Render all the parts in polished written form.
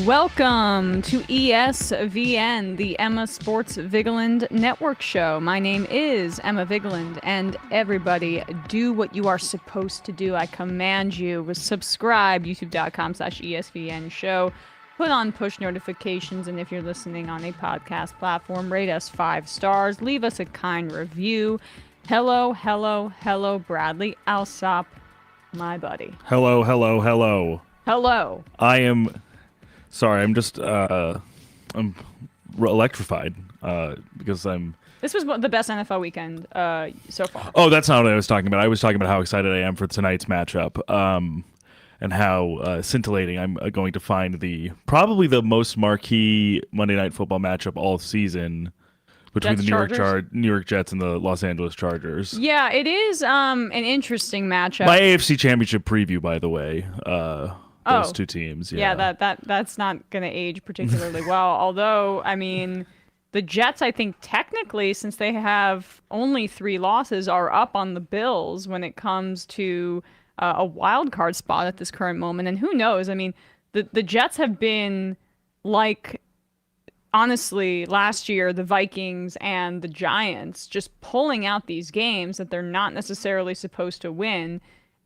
Welcome to ESVN, the Emma Sports Vigeland Network show. My name is Emma Vigeland, and everybody, do what you are supposed to do. I command you, subscribe, youtube.com/ESVN show. Put on push notifications, and if you're listening on a podcast platform, rate us 5 stars. Leave us a kind review. Hello, Bradley Alsop, my buddy. Hello. Hello. I am sorry. I'm just I'm electrified because I'm. This was the best NFL weekend so far. Oh, that's not what I was talking about. I was talking about how excited I am for tonight's matchup, and how scintillating I'm going to find probably the most marquee Monday Night Football matchup all season between Jets, the New York Jets and the Los Angeles Chargers. Yeah, it is an interesting matchup. My AFC Championship preview, by the way. Those two teams. Yeah, that's not going to age particularly well. Although, I mean, the Jets, I think technically, since they have only 3 losses, are up on the Bills when it comes to a wild card spot at this current moment. And who knows? I mean, the Jets have been like, honestly, last year, the Vikings and the Giants just pulling out these games that they're not necessarily supposed to win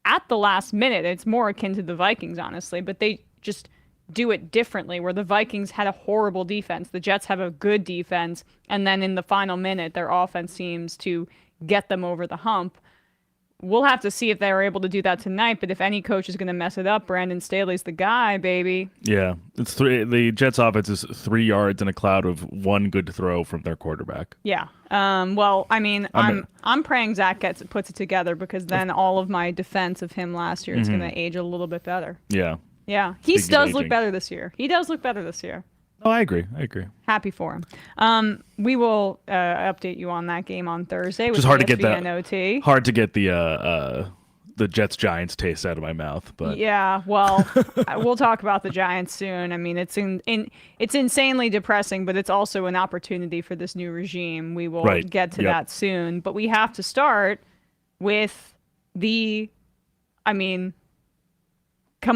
at the last minute. It's more akin to the Vikings, honestly, but they just do it differently, where the Vikings had a horrible defense. The Jets have a good defense, and then in the final minute, their offense seems to get them over the hump. We'll have to see if they're able to do that tonight, but if any coach is going to mess it up, Brandon Staley's the guy, baby. Yeah, the Jets' offense is 3 yards in a cloud of 1 good throw from their quarterback. Yeah. Well, I mean, I'm praying Zach puts it together, because then all of my defense of him last year is going to age a little bit better. Yeah. Yeah. He does look better this year. Oh, I agree. Happy for him. We will update you on that game on Thursday. It's hard to get ESPN OT. Hard to get the Jets Giants taste out of my mouth, but yeah. Well, we'll talk about the Giants soon. I mean, it's insanely depressing, but it's also an opportunity for this new regime. We will get to that soon, but we have to start with come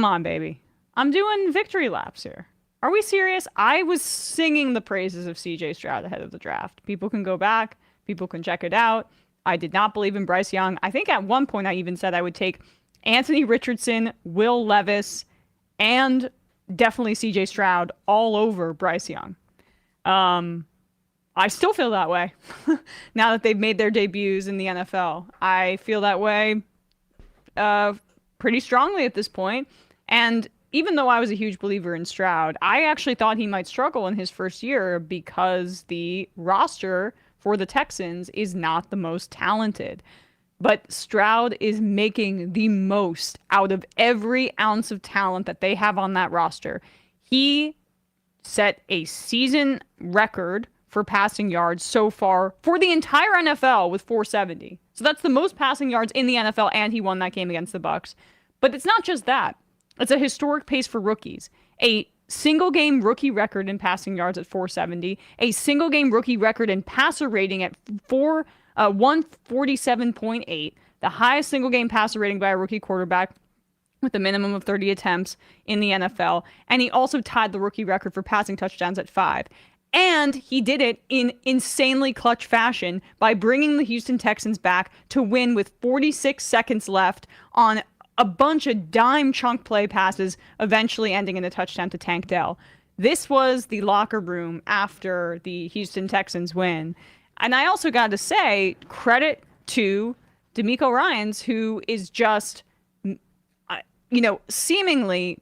on, baby. I'm doing victory laps here. Are we serious? I was singing the praises of CJ Stroud ahead of the draft. People can go back. People can check it out. I did not believe in Bryce Young. I think at one point I even said I would take Anthony Richardson, Will Levis, and definitely CJ Stroud all over Bryce Young. I still feel that way now that they've made their debuts in the NFL. I feel that way pretty strongly at this point. And even though I was a huge believer in Stroud, I actually thought he might struggle in his first year because the roster for the Texans is not the most talented. But Stroud is making the most out of every ounce of talent that they have on that roster. He set a season record for passing yards so far for the entire NFL with 470. So that's the most passing yards in the NFL, and he won that game against the Bucs. But it's not just that. It's a historic pace for rookies. A single-game rookie record in passing yards at 470. A single-game rookie record in passer rating at 147.8. The highest single-game passer rating by a rookie quarterback with a minimum of 30 attempts in the NFL. And he also tied the rookie record for passing touchdowns at 5. And he did it in insanely clutch fashion by bringing the Houston Texans back to win with 46 seconds left on a bunch of dime chunk play passes, eventually ending in a touchdown to Tank Dell. This was the locker room after the Houston Texans win. And I also got to say, credit to DeMeco Ryans, who is just, seemingly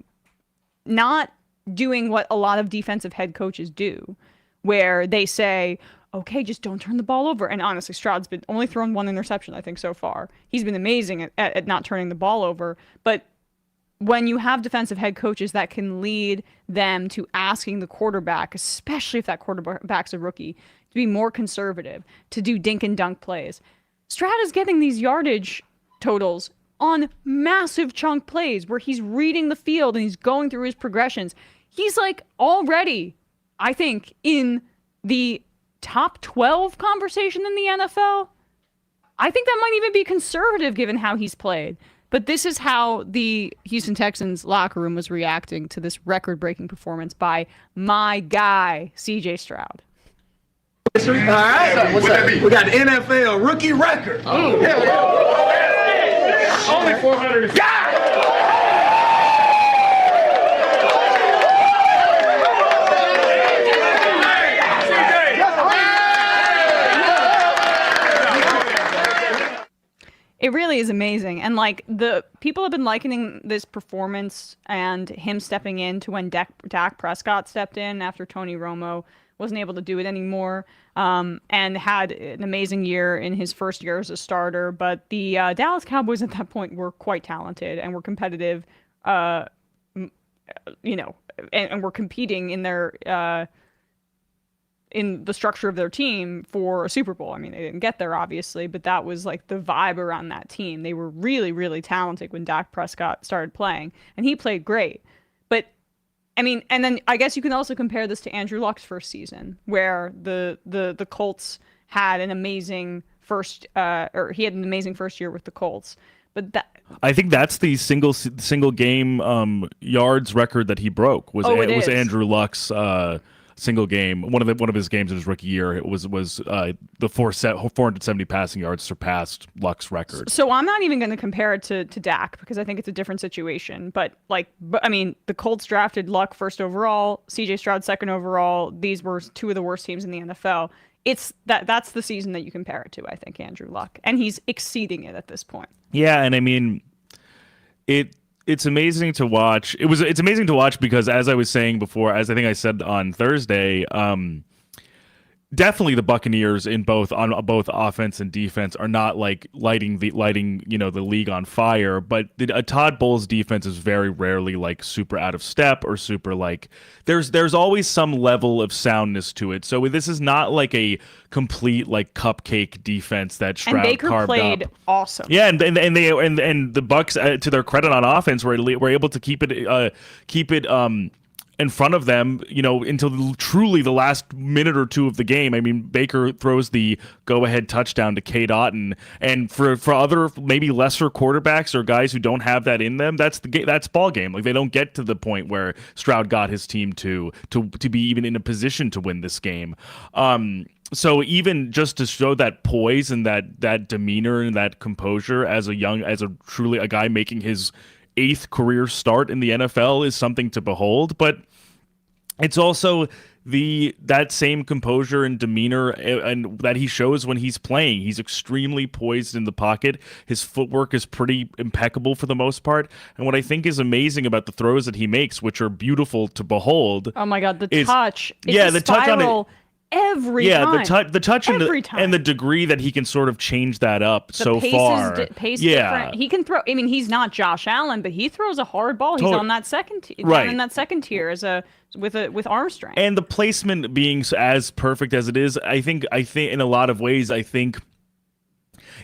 not doing what a lot of defensive head coaches do, where they say, okay, just don't turn the ball over. And honestly, Stroud's been only thrown 1 interception, I think, so far. He's been amazing at not turning the ball over. But when you have defensive head coaches that can lead them to asking the quarterback, especially if that quarterback's a rookie, to be more conservative, to do dink and dunk plays, Stroud is getting these yardage totals on massive chunk plays where he's reading the field and he's going through his progressions. He's like already, I think, in the top 12 conversation in the NFL. I think that might even be conservative given how he's played. But this is how the Houston Texans locker room was reacting to this record-breaking performance by my guy, CJ Stroud. All right, what's up? We got the NFL rookie record. Oh, hell yeah. Only 400. It really is amazing. And like the people have been likening this performance and him stepping in to when Dak Prescott stepped in after Tony Romo wasn't able to do it anymore, and had an amazing year in his first year as a starter. But the Dallas Cowboys at that point were quite talented and were competitive, and were competing in their in the structure of their team for a Super Bowl. I mean, they didn't get there, obviously, but that was like the vibe around that team. They were really, really talented when Dak Prescott started playing, and he played great. But, I mean, and then I guess you can also compare this to Andrew Luck's first season, where the Colts had an amazing he had an amazing first year with the Colts. But that, I think that's the single game yards record that he broke was Andrew Luck's single game. One of his games in his rookie year, it was the 470 passing yards surpassed Luck's record. So I'm not even going to compare it to Dak because I think it's a different situation. But I mean, the Colts drafted Luck first overall, CJ Stroud second overall. These were two of the worst teams in the NFL. It's that's the season that you compare it to, I think, Andrew Luck, and he's exceeding it at this point. Yeah, and I mean, it's amazing to watch. It's amazing to watch because, as I was saying before, as I think I said on Thursday, definitely the Buccaneers on both offense and defense are not like lighting the league on fire. But Todd Bowles' defense is very rarely like super out of step or super like there's always some level of soundness to it. So this is not like a complete like cupcake defense that Stroud and Baker carved played up. Awesome. Yeah, and the Bucks, to their credit on offense, were able to keep it in front of them, until truly the last minute or two of the game. I mean, Baker throws the go-ahead touchdown to Cade Otton, and for other maybe lesser quarterbacks or guys who don't have that in them, that's ball game. Like they don't get to the point where Stroud got his team to be even in a position to win this game. So even just to show that poise and that demeanor and that composure as a guy making his 8th career start in the NFL is something to behold, but it's also that same composure and demeanor and that he shows when he's playing. He's extremely poised in the pocket. His footwork is pretty impeccable for the most part. And what I think is amazing about the throws that he makes, which are beautiful to behold. Oh my God, the touch. It's the touch on it. Every time. The touch and the degree that he can sort of change that up so far. Pace different. He can throw. I mean, he's not Josh Allen, but he throws a hard ball. He's on that second tier, right. Down in that second tier with arm strength. And the placement being as perfect as it is, I think in a lot of ways,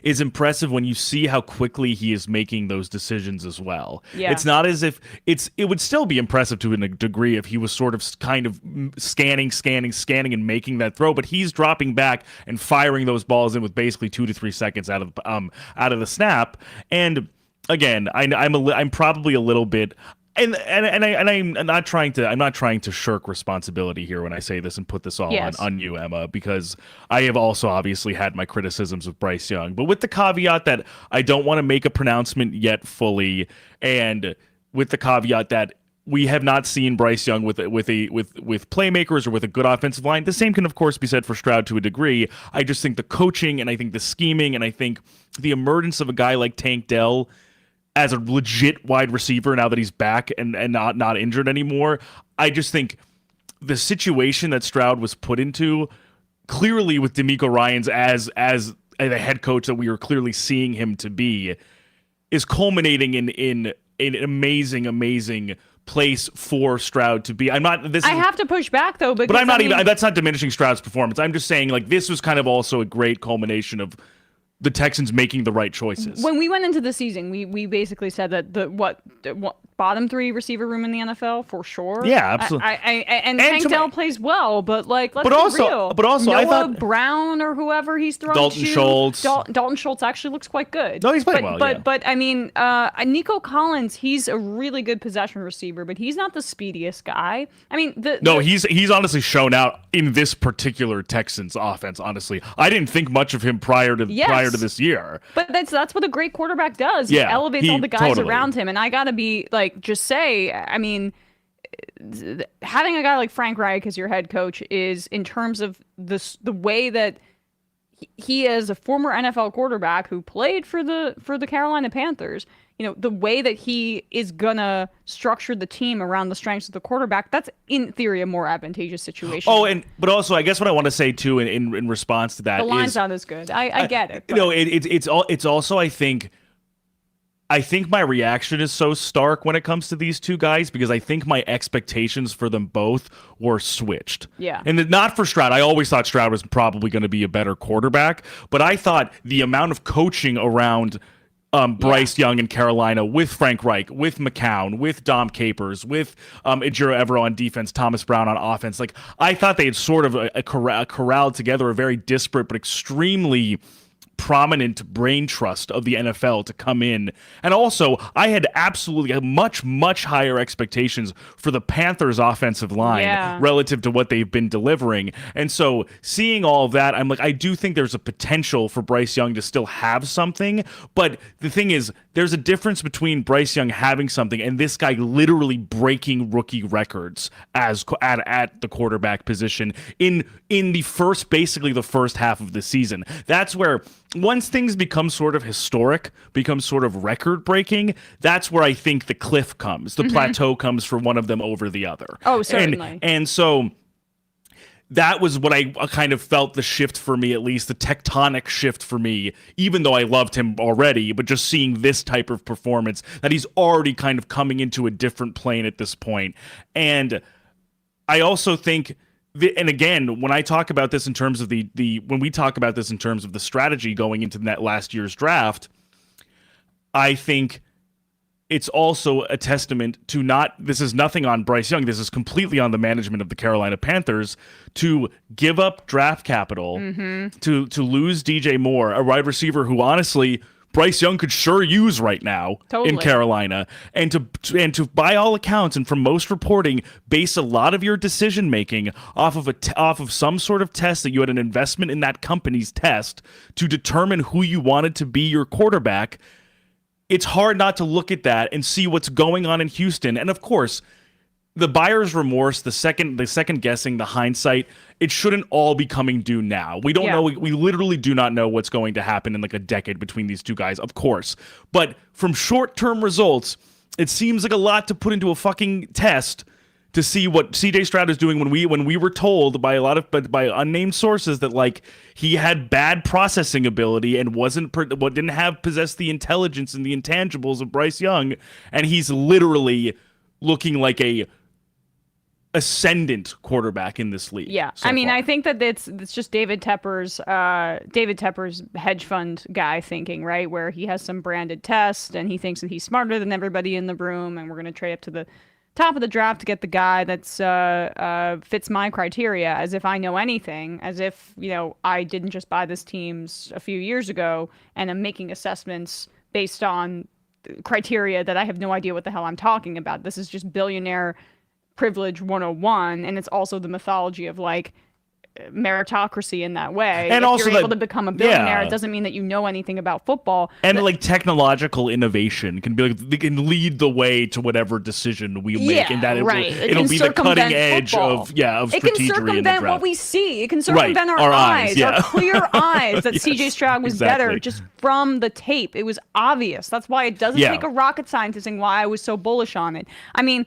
is impressive when you see how quickly he is making those decisions as well. Yeah. It's not as if it would still be impressive to a degree if he was sort of kind of scanning and making that throw, but he's dropping back and firing those balls in with basically 2 to 3 seconds out of the snap. And again, I'm probably a little bit. And I'm not trying to shirk responsibility here when I say this and put this all on you, Emma, because I have also obviously had my criticisms of Bryce Young, but with the caveat that I don't want to make a pronouncement yet fully, and with the caveat that we have not seen Bryce Young with playmakers or with a good offensive line. The same can of course be said for Stroud to a degree. I just think the coaching and I think the scheming and I think the emergence of a guy like Tank Dell as a legit wide receiver now that he's back and not injured anymore. I just think the situation that Stroud was put into, clearly with DeMeco Ryans as the head coach that we are clearly seeing him to be, is culminating in an amazing place for Stroud to be. I have to push back though, because that's not diminishing Stroud's performance. I'm just saying like this was kind of also a great culmination of the Texans making the right choices. When we went into the season, we basically said that bottom 3 receiver room in the NFL for sure. Yeah, absolutely. And Tank Dell plays well, but like, let's be real. But also, Noah I thought Brown or whoever he's throwing Dalton to, Schultz. Dalton Schultz actually looks quite good. No, he's playing well. But I mean, Nico Collins, he's a really good possession receiver, but he's not the speediest guy. I mean, he's honestly shown out in this particular Texans offense. Honestly, I didn't think much of him prior to this year. But that's what a great quarterback does. He elevates all the guys around him, and I gotta be like, just say, I mean, having a guy like Frank Reich as your head coach is, in terms of the way that he is a former NFL quarterback who played for the Carolina Panthers, you know, the way that he is gonna structure the team around the strengths of the quarterback, that's in theory a more advantageous situation. But also, I guess what I want to say too, in response to that, the line's not as good. I get it. But. No, it's also, I think my reaction is so stark when it comes to these two guys, because I think my expectations for them both were switched. Yeah. And not for Stroud. I always thought Stroud was probably going to be a better quarterback, but I thought the amount of coaching around Bryce Young in Carolina, with Frank Reich, with McCown, with Dom Capers, with Ejiro Evero on defense, Thomas Brown on offense. Like, I thought they had sort of corralled together a very disparate but extremely prominent brain trust of the NFL to come in. And also, I had absolutely much higher expectations for the Panthers offensive line relative to what they've been delivering. And so seeing all of that, I'm like, I do think there's a potential for Bryce Young to still have something. But the thing is, there's a difference between Bryce Young having something and this guy literally breaking rookie records at the quarterback position in the first half of the season. That's where, once things become sort of historic, become sort of record-breaking, that's where I think the cliff comes. The plateau comes for one of them over the other. Oh, certainly. And so that was what I kind of felt the shift for me, at least the tectonic shift for me, even though I loved him already, but just seeing this type of performance, that he's already kind of coming into a different plane at this point. And I also think... And again, when I talk about this in terms of when we talk about this in terms of the strategy going into that last year's draft, I think it's also a testament to this is nothing on Bryce Young, this is completely on the management of the Carolina Panthers to give up draft capital, to lose DJ Moore, a wide receiver who honestly Bryce Young could sure use right now in Carolina, and to by all accounts and from most reporting, base a lot of your decision making off of some sort of test that you had an investment in that company's test to determine who you wanted to be your quarterback. It's hard not to look at that and see what's going on in Houston, and of course, the buyer's remorse, the second guessing, the hindsight, it shouldn't all be coming due now. We don't know. We literally do not know what's going to happen in like a decade between these two guys, of course. But from short-term results, it seems like a lot to put into a fucking test to see what CJ Stroud is doing when we were told by by unnamed sources that like he had bad processing ability and didn't possess the intelligence and the intangibles of Bryce Young, and he's literally looking like a ascendant quarterback in this league. Yeah, I mean, I think that it's just David Tepper's hedge fund guy thinking, right, where he has some branded test and he thinks that he's smarter than everybody in the room, and we're going to trade up to the top of the draft to get the guy that's fits my criteria, as if I know anything, as if, you know, I didn't just buy this team's a few years ago and I'm making assessments based on criteria that I have no idea what the hell I'm talking about. This is just billionaire privilege 101, and it's also the mythology of like meritocracy in that way. And if also you're able to become a billionaire, it doesn't mean that you know anything about football. And like technological innovation can be like, they can lead the way to whatever decision we make, and that it'll be the cutting edge of strategy. It can circumvent what we see. It can circumvent our eyes, our clear eyes that CJ Stroud was better just from the tape. It was obvious. That's why it doesn't take a rocket scientist, and why I was so bullish on it. I mean,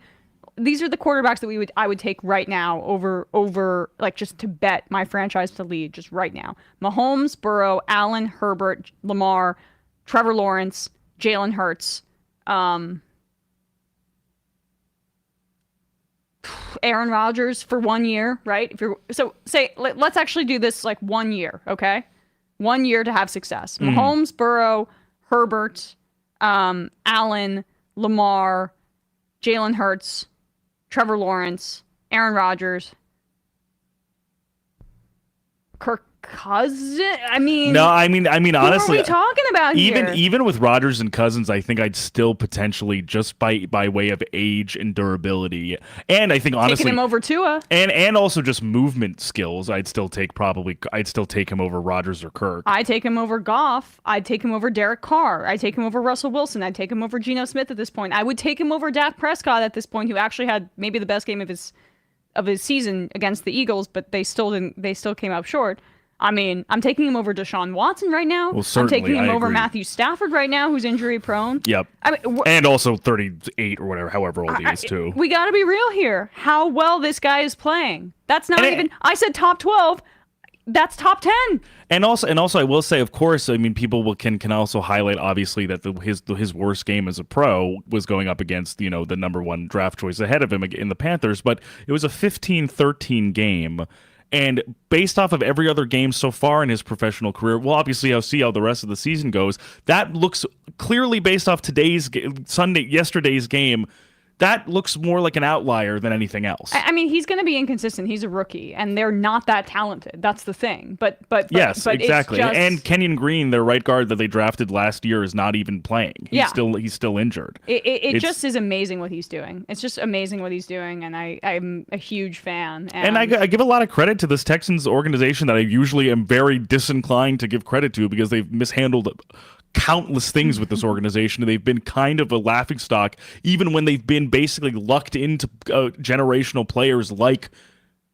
these are the quarterbacks that I would take right now over like just to bet my franchise to lead just right now. Mahomes, Burrow, Allen, Herbert, Lamar, Trevor Lawrence, Jalen Hurts, Aaron Rodgers for 1 year, right? Let's actually do this like 1 year, okay? 1 year to have success. Mahomes, Burrow, Herbert, Allen, Lamar, Jalen Hurts, Trevor Lawrence, Aaron Rodgers, Kirk Cousins. I mean, No, I mean, honestly, who are we talking about here? even with Rodgers and Cousins, I think I'd still potentially, just by way of age and durability, and I think honestly, taking him over Tua, and also just movement skills, I'd still take him over Rodgers or Kirk. I take him over Goff. I'd take him over Derek Carr. I'd take him over Russell Wilson. I'd take him over Geno Smith at this point. I would take him over Dak Prescott at this point, who actually had maybe the best game of his season against the Eagles, but they still came up short. I mean, I'm taking him over Deshaun Watson right now. Well, certainly, I'm taking him I over agree. Matthew Stafford right now, who's injury prone. Yep. I mean, and also 38 or whatever, however old he is too. We got to be real here. How well this guy is playing. That's not even. I said top 12. That's top 10. And also, I will say, of course, I mean, people can also highlight obviously that his worst game as a pro was going up against the number one draft choice ahead of him in the Panthers, but it was a 15-13 game. And based off of every other game so far in his professional career, we'll obviously see how the rest of the season goes. That looks clearly based off yesterday's game. That looks more like an outlier than anything else. I mean, he's going to be inconsistent. He's a rookie, and they're not that talented. That's the thing. But yes, but exactly. It's just... And Kenyon Green, their right guard that they drafted last year, is not even playing. He's still injured. It just is amazing what he's doing. It's just amazing what he's doing, and I'm a huge fan. And I give a lot of credit to this Texans organization that I usually am very disinclined to give credit to because they've mishandled countless things with this organization, and they've been kind of a laughingstock even when they've been basically lucked into generational players like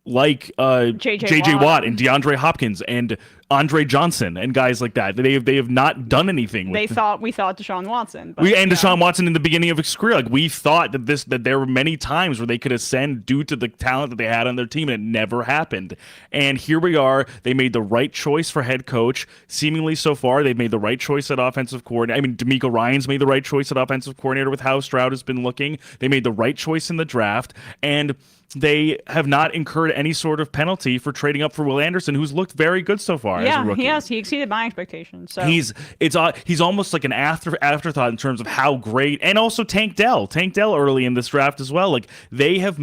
J.J. Watt and DeAndre Hopkins and Andre Johnson and guys like that. They have not done anything with we thought Deshaun Watson. Deshaun Watson in the beginning of his career. Like, we thought that there were many times where they could ascend due to the talent that they had on their team, and it never happened. And here we are. They made the right choice for head coach. Seemingly so far, they've made the right choice at offensive coordinator. I mean, DeMeco Ryans made the right choice at offensive coordinator with how Stroud has been looking. They made the right choice in the draft, and they have not incurred any sort of penalty for trading up for Will Anderson, who's looked very good so far as a rookie. He exceeded my expectations. So he's almost like an afterthought in terms of how great, and also Tank Dell early in this draft as well. Like, they've hit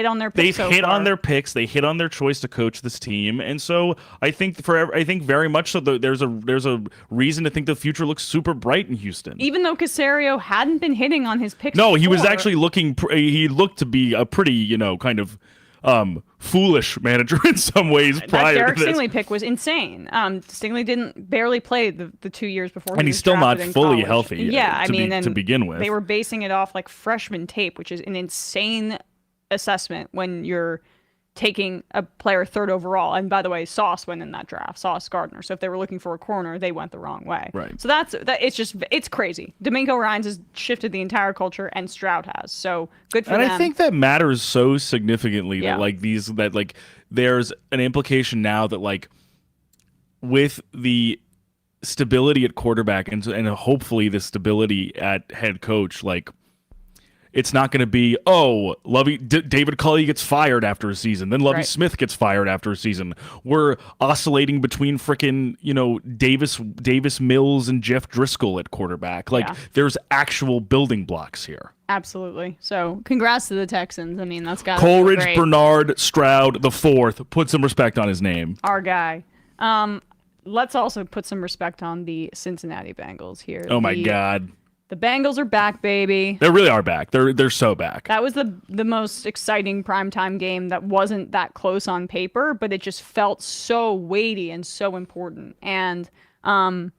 on their picks. On their picks. They hit on their choice to coach this team, and so I think very much so there's a reason to think the future looks super bright in Houston. Even though Caserio hadn't been hitting on his picks. No, he was actually looking. He looked to be a pretty kind of foolish manager in some ways prior Derek to this. Stingley pick was insane. Stingley didn't barely play the 2 years before, and he's still not fully healthy. Yeah, to begin with, they were basing it off like freshman tape, which is an insane assessment when you're taking a player third overall. And by the way, Sauce went in that draft, Sauce Gardner. So if they were looking for a corner, they went the wrong way. Right. So it's crazy. DeMeco Ryans has shifted the entire culture, and Stroud has. So good for them. And I think that matters so significantly that there's an implication now that with the stability at quarterback and hopefully the stability at head coach, it's not going to be, David Culley gets fired after a season, then Lovie Smith gets fired after a season. We're oscillating between frickin', Davis Mills and Jeff Driscoll at quarterback. There's actual building blocks here. Absolutely. So congrats to the Texans. I mean, that's got Coleridge, Bernard, Stroud, the fourth. Put some respect on his name. Our guy. Let's also put some respect on the Cincinnati Bengals here. Oh, my God. The Bengals are back, baby. They really are back. They're so back. That was the most exciting primetime game that wasn't that close on paper, but it just felt so weighty and so important. And I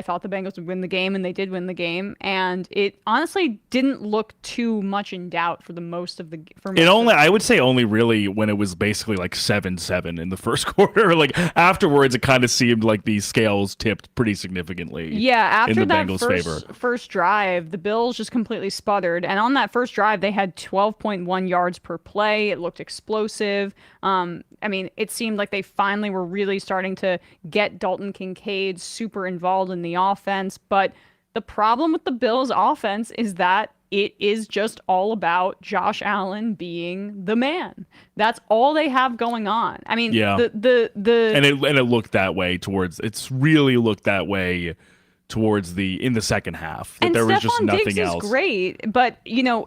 thought the Bengals would win the game, and they did win the game. And it honestly didn't look too much in doubt for most of the. I would say only really when it was basically 7-7 in the first quarter. Afterwards, it kind of seemed like the scales tipped pretty significantly. Yeah, after in the that Bengals' first drive, the Bills just completely sputtered. And on that first drive, they had 12.1 yards per play. It looked explosive. I mean, it seemed like they finally were really starting to get Dalton Kincaid super involved in the offense. But the problem with the Bills' offense is that it is just all about Josh Allen being the man. That's all they have going on. I mean, and it looked that way it's really looked that way towards in the second half. That And there was Stephon just nothing Diggs else. is great, but is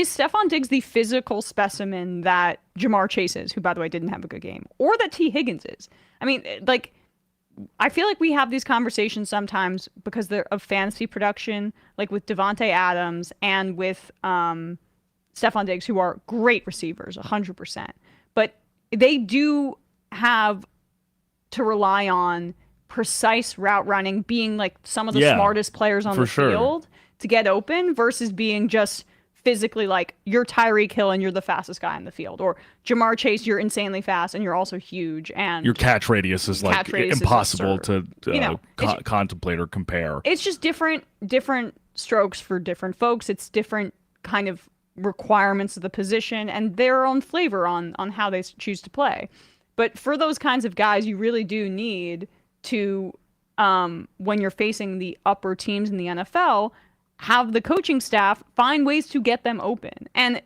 Stephon Diggs the physical specimen that Jamar Chase is, who by the way didn't have a good game, or that T. Higgins is? I mean, like, I feel like we have these conversations sometimes because they're of fantasy production, like with Devontae Adams and with Stephon Diggs, who are great receivers, 100%. But they do have to rely on precise route running, being like some of the smartest players on the field to get open versus being just physically like you're Tyreek Hill and you're the fastest guy in the field, or Jamar Chase, you're insanely fast and you're also huge, and your catch radius is like impossible to contemplate or compare. It's just different strokes for different folks. It's different kind of requirements of the position and their own flavor on how they choose to play. But for those kinds of guys, you really do need to, when you're facing the upper teams in the NFL, have the coaching staff find ways to get them open. And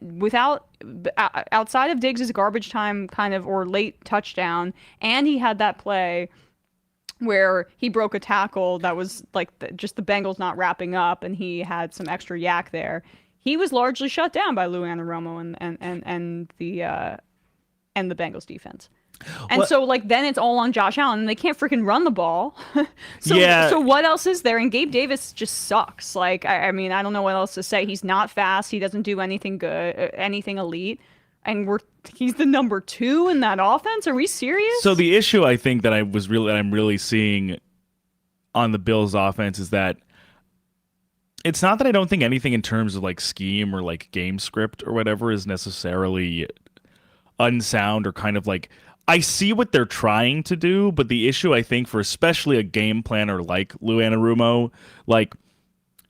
outside of Diggs' garbage time kind of or late touchdown, and he had that play where he broke a tackle that was like just the Bengals not wrapping up, and he had some extra yak there. He was largely shut down by Lou Anarumo and the Bengals defense. And so, like, then it's all on Josh Allen, and they can't freaking run the ball. So what else is there? And Gabe Davis just sucks. Like, I mean, I don't know what else to say. He's not fast. He doesn't do anything good, anything elite. And he's the number 2 in that offense. Are we serious? So the issue I think that I'm really seeing on the Bills offense is that it's not that I don't think anything in terms of like scheme or like game script or whatever is necessarily unsound or kind of like, I see what they're trying to do, but the issue I think for especially a game planner like Lou Anarumo, like,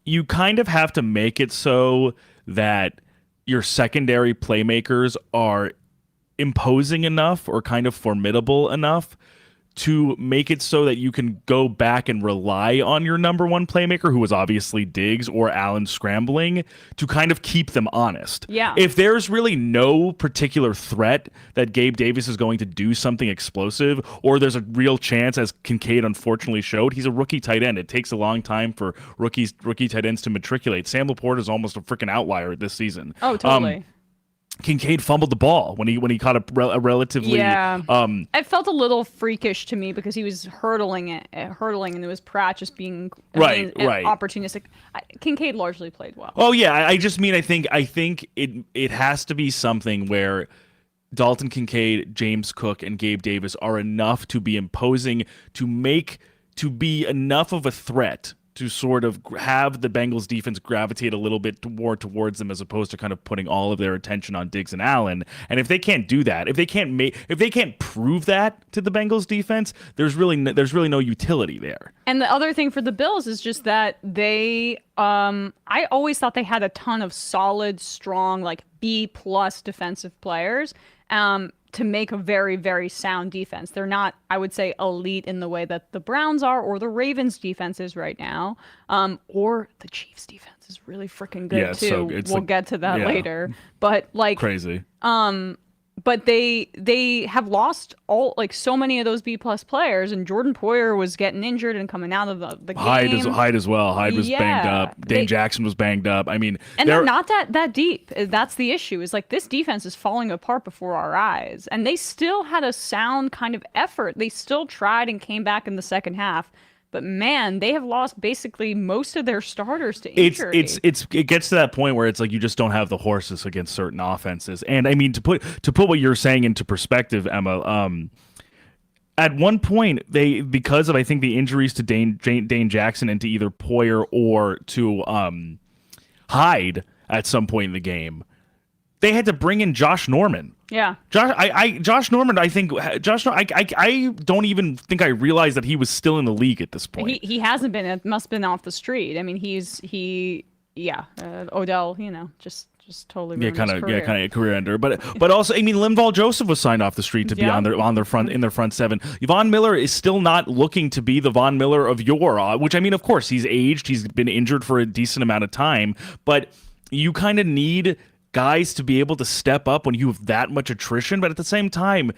you kind of have to make it so that your secondary playmakers are imposing enough or kind of formidable enough to make it so that you can go back and rely on your number one playmaker, who was obviously Diggs or Allen scrambling, to kind of keep them honest. Yeah. If there's really no particular threat that Gabe Davis is going to do something explosive, or there's a real chance, as Kincaid unfortunately showed, he's a rookie tight end. It takes a long time for rookie tight ends to matriculate. Sam Laporte is almost a freaking outlier this season. Oh, totally. Kincaid fumbled the ball when he caught a relatively it felt a little freakish to me because he was hurtling and it was Pratt just being right opportunistic. Kincaid largely played well. Oh yeah, I just mean I think it has to be something where Dalton Kincaid, James Cook, and Gabe Davis are enough to be imposing, to be enough of a threat to sort of have the Bengals defense gravitate a little bit more towards them, as opposed to kind of putting all of their attention on Diggs and Allen. And if they can't do that, if they can't prove that to the Bengals defense, there's really no utility there. And the other thing for the Bills is just that they, I always thought they had a ton of solid, strong, like B+ defensive players. To make a very, very sound defense. They're not, I would say, elite in the way that the Browns are or the Ravens defense is right now, or the Chiefs defense is really freaking good too. We'll get to that later. But like crazy. But they have lost so many of those B+ players, and Jordan Poyer was getting injured and coming out of the game. Hyde as well. Hyde was banged up. Dane Jackson was banged up. I mean, and they're not that deep. That's the issue. Is like this defense is falling apart before our eyes, and they still had a sound kind of effort. They still tried and came back in the second half. But man, they have lost basically most of their starters to injury. It gets to that point where it's like you just don't have the horses against certain offenses. And I mean, to put what you're saying into perspective, Emma, at one point because of I think the injuries to Dane Jackson and to either Poyer or to Hyde at some point in the game, they had to bring in Josh Norman. Yeah, Josh Norman. I don't even think I realized that he was still in the league at this point. He hasn't been. It must have been off the street. I mean, Odell. Just totally kind of a career ender. But also, I mean, Linval Joseph was signed off the street to be on their front seven. Von Miller is still not looking to be the Von Miller of yore. Which I mean, of course, he's aged. He's been injured for a decent amount of time. But you kind of need guys to be able to step up when you have that much attrition, but at the same time,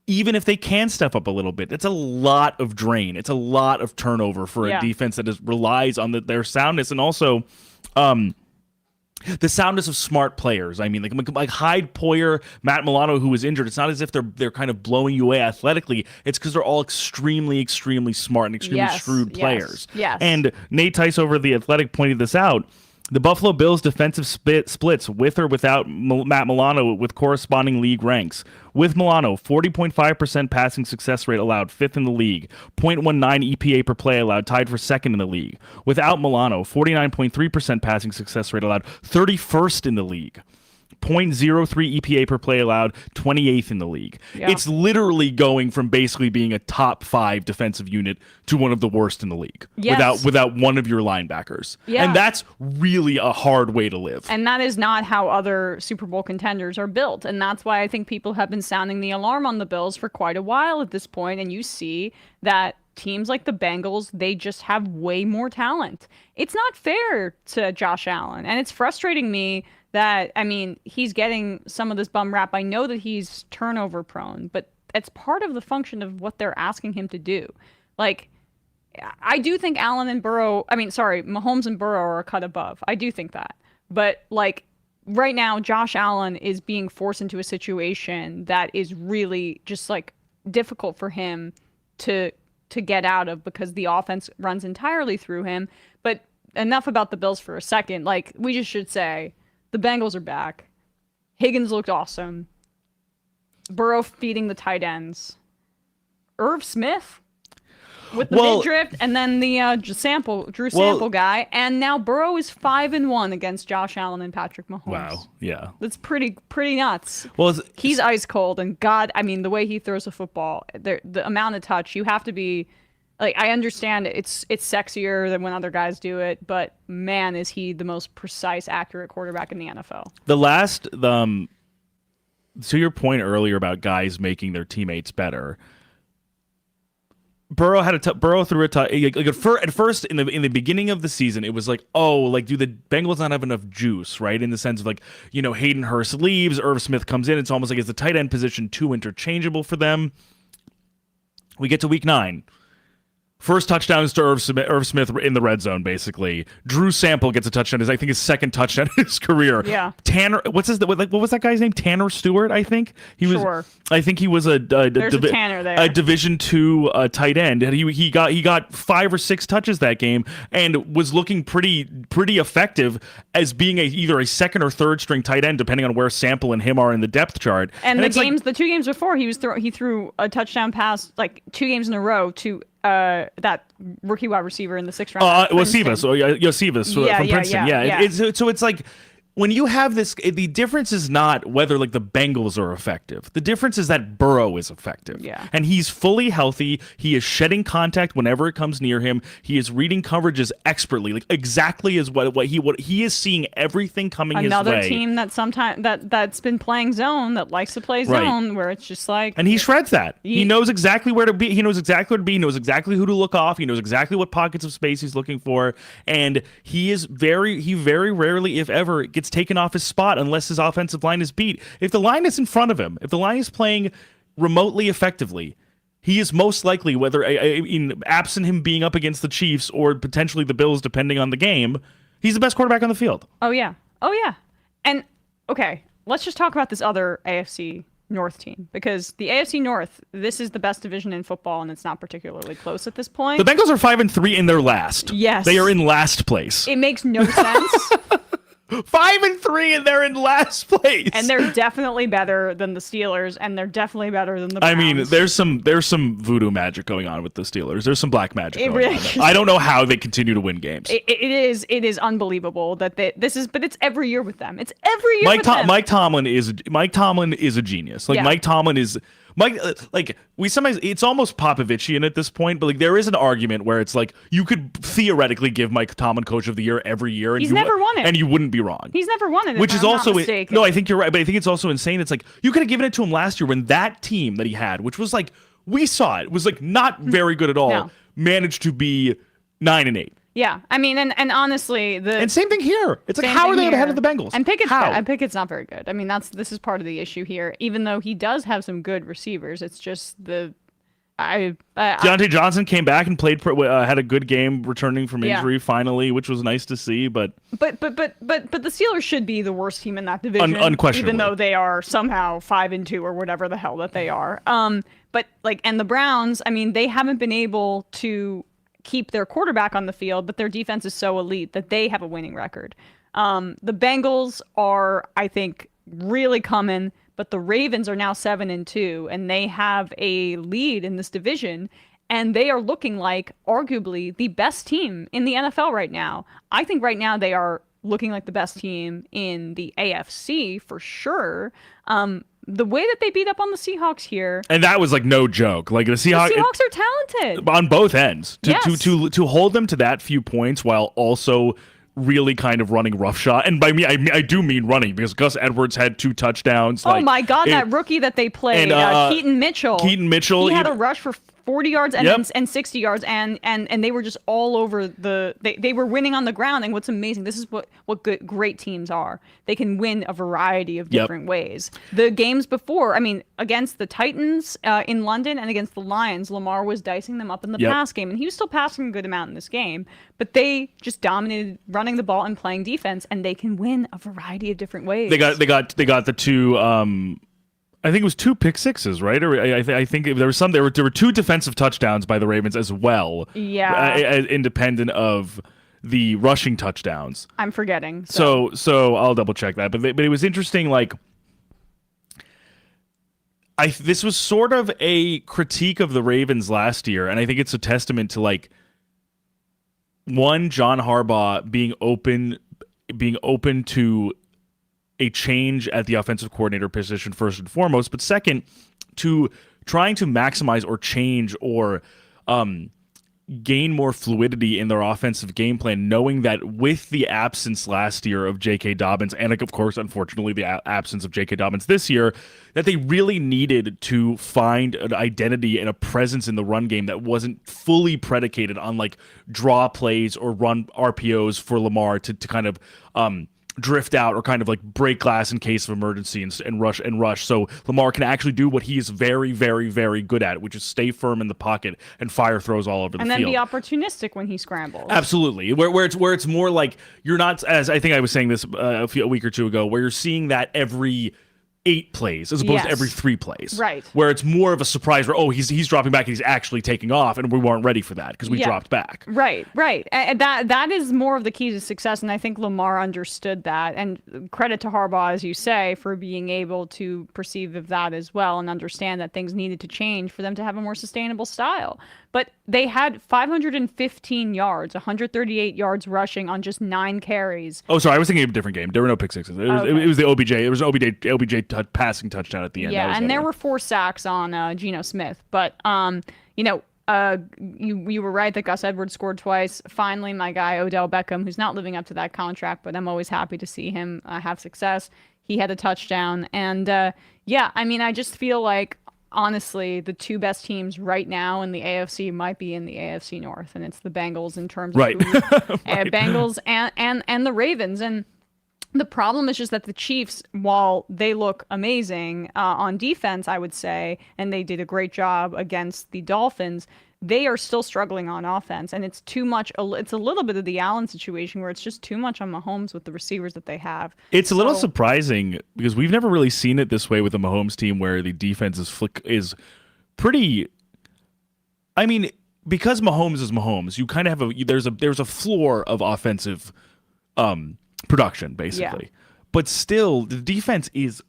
even if they can step up a little bit, it's a lot of drain. It's a lot of turnover for a defense that relies on their soundness, and also the soundness of smart players. I mean, like Hyde, Poyer, Matt Milano, who was injured. It's not as if they're kind of blowing you away athletically. It's because they're all extremely, extremely smart and extremely shrewd players. Yes. And Nate Tice over The Athletic pointed this out. The Buffalo Bills' defensive splits with or without Matt Milano with corresponding league ranks. With Milano, 40.5% passing success rate allowed, 5th in the league. 0.19 EPA per play allowed, tied for 2nd in the league. Without Milano, 49.3% passing success rate allowed, 31st in the league. 0.03 EPA per play allowed, 28th in the league. Yeah. It's literally going from basically being a top 5 defensive unit to one of the worst in the league without one of your linebackers. Yeah. And that's really a hard way to live. And that is not how other Super Bowl contenders are built. And that's why I think people have been sounding the alarm on the Bills for quite a while at this point. And you see that teams like the Bengals, they just have way more talent. It's not fair to Josh Allen. And it's frustrating me that, I mean, he's getting some of this bum rap. I know that he's turnover prone, but it's part of the function of what they're asking him to do. Like, I do think Mahomes and Burrow are a cut above. I do think that. But, like, right now, Josh Allen is being forced into a situation that is really just, like, difficult for him to get out of because the offense runs entirely through him. But enough about the Bills for a second. Like, we just should say, the Bengals are back. Higgins looked awesome. Burrow feeding the tight ends. Irv Smith with the mid-drift, and then the Drew Sample guy. And now Burrow is 5-1 against Josh Allen and Patrick Mahomes. Wow, yeah. That's pretty nuts. Well, he's ice cold, and God, I mean, the way he throws a football, the amount of touch, you have to be... Like, I understand it's sexier than when other guys do it, but man, is he the most precise, accurate quarterback in the NFL. To your point earlier about guys making their teammates better, Burrow threw a touch. Like at first, in the beginning of the season, it was like, oh, like, do the Bengals not have enough juice, right? In the sense of, like, you know, Hayden Hurst leaves, Irv Smith comes in. It's almost like, is the tight end position too interchangeable for them? We get to week 9. First touchdown is to Irv Smith in the red zone, basically. Drew Sample gets a touchdown. I think his second touchdown in his career. Yeah. Tanner, what was that guy's name? Tanner Stewart, I think. I think he was There's a Tanner there. A Division II tight end. And he got 5 or 6 touches that game and was looking pretty effective as being either a second or third string tight end, depending on where Sample and him are in the depth chart. And the 2 games before, he threw a touchdown pass like 2 games in a row to that rookie wide receiver in the 6th round. Yosivas from Princeton. Yeah. So it's like, when you have this, the difference is not whether, like, the Bengals are effective. The difference is that Burrow is effective. Yeah. And he's fully healthy. He is shedding contact whenever it comes near him. He is reading coverages expertly, like exactly as what he is seeing everything coming his way. Another team that that's been playing zone, that likes to play zone, where it's just like, and he shreds that. He knows exactly where to be. He knows exactly where to be. He knows exactly who to look off. He knows exactly what pockets of space he's looking for. And he very rarely, if ever, gets taken off his spot unless his offensive line is beat. If the line is in front of him, if the line is playing remotely effectively, he is most likely, whether absent him being up against the Chiefs or potentially the Bills, depending on the game, he's the best quarterback on the field. Oh yeah. And okay, let's just talk about this other AFC North team, because the AFC North, this is the best division in football, and it's not particularly close at this point. The Bengals are 5-3 in their last. Yes. They are in last place. It makes no sense. 5-3 and they're in last place. And they're definitely better than the Steelers, and they're definitely better than the Browns. I mean, there's some voodoo magic going on with the Steelers. There's some black magic going on. Is. I don't know how they continue to win games. It is unbelievable that but it's every year with them. It's every year with them. Mike Tomlin is a genius. Like, yeah. Mike Tomlin is we sometimes, it's almost Popovichian at this point, but like, there is an argument where it's like, you could theoretically give Mike Tomlin Coach of the Year every year, and he's never won it, and you wouldn't be wrong. He's never won it, which is also no. I think you're right, but I think it's also insane. It's like, you could have given it to him last year when that team that he had, which was like, we saw it was like not very good at all, managed to be 9-8. Yeah, I mean, and honestly, And same thing here. It's like, same how are thing they ahead here. of the Bengals? And Pickett's how? Pickett's not very good. I mean, this is part of the issue here. Even though he does have some good receivers, it's just Deontay Johnson came back and had a good game returning from injury finally, which was nice to see. But the Steelers should be the worst team in that division, unquestionably, even though they are somehow 5-2 or whatever the hell that they are. But and the Browns, I mean, they haven't been able to keep their quarterback on the field, but their defense is so elite that they have a winning record. The Bengals are, I think, really coming, but the Ravens are now 7-2, and they have a lead in this division, and they are looking like arguably the best team in the NFL right now. I think right now they are looking like the best team in the AFC for sure. The way that they beat up on the Seahawks here, and that was like no joke. Like the Seahawks are talented on both ends. Yes. To hold them to that few points while also really kind of running roughshod. And by me, I do mean running, because Gus Edwards had 2 touchdowns. Oh my God, that rookie that they played, Keaton Mitchell. He had a rush for 40 yards and 60 yards, and they were just all over they were winning on the ground. And what's amazing, this is what great teams are. They can win a variety of different ways. The games before, I mean, against the Titans in London and against the Lions, Lamar was dicing them up in the pass game, and he was still passing a good amount in this game, but they just dominated running the ball and playing defense, and they can win a variety of different ways. They got the 2 I think it was 2 pick sixes, right? Or I think there were 2 defensive touchdowns by the Ravens as well. Yeah, independent of the rushing touchdowns. I'm forgetting. So I'll double check that. But it was interesting. Like, this was sort of a critique of the Ravens last year, and I think it's a testament to, like, one, John Harbaugh being open to a change at the offensive coordinator position first and foremost, but second, to trying to maximize or change or gain more fluidity in their offensive game plan, knowing that with the absence last year of J.K. Dobbins, and of course, unfortunately, the absence of J.K. Dobbins this year, that they really needed to find an identity and a presence in the run game that wasn't fully predicated on like draw plays or run RPOs for Lamar to kind of drift out or kind of like break glass in case of emergency and rush. So Lamar can actually do what he is very, very, very good at, which is stay firm in the pocket and fire throws all over the field. And then be opportunistic when he scrambles. Absolutely. Where it's more like you're not, as I think I was saying this a week or two ago, where you're seeing that every 8 plays as opposed to every 3 plays. Right. Where it's more of a surprise where, he's dropping back and he's actually taking off, and we weren't ready for that because we dropped back. Right. And that is more of the key to success, and I think Lamar understood that. And credit to Harbaugh, as you say, for being able to perceive of that as well and understand that things needed to change for them to have a more sustainable style. But they had 515 yards, 138 yards rushing on just 9 carries. Oh, sorry, I was thinking of a different game. There were no pick sixes. It was the OBJ. It was an OBJ passing touchdown at the end. Yeah, and there were 4 sacks on Geno Smith. But you were right that Gus Edwards scored twice. Finally, my guy Odell Beckham, who's not living up to that contract, but I'm always happy to see him have success. He had a touchdown, and I mean, I just feel like, honestly, the 2 best teams right now in the AFC might be in the AFC North, and it's the Bengals in terms of Bengals and the Ravens. And the problem is just that the Chiefs, while they look amazing on defense, I would say, and they did a great job against the Dolphins, they are still struggling on offense, and it's too much. It's a little bit of the Allen situation where it's just too much on Mahomes with the receivers that they have. It's a little surprising because we've never really seen it this way with the Mahomes team, where the defense is pretty. I mean, because Mahomes is Mahomes, you kind of have there's a floor of offensive production basically, but still the defense is.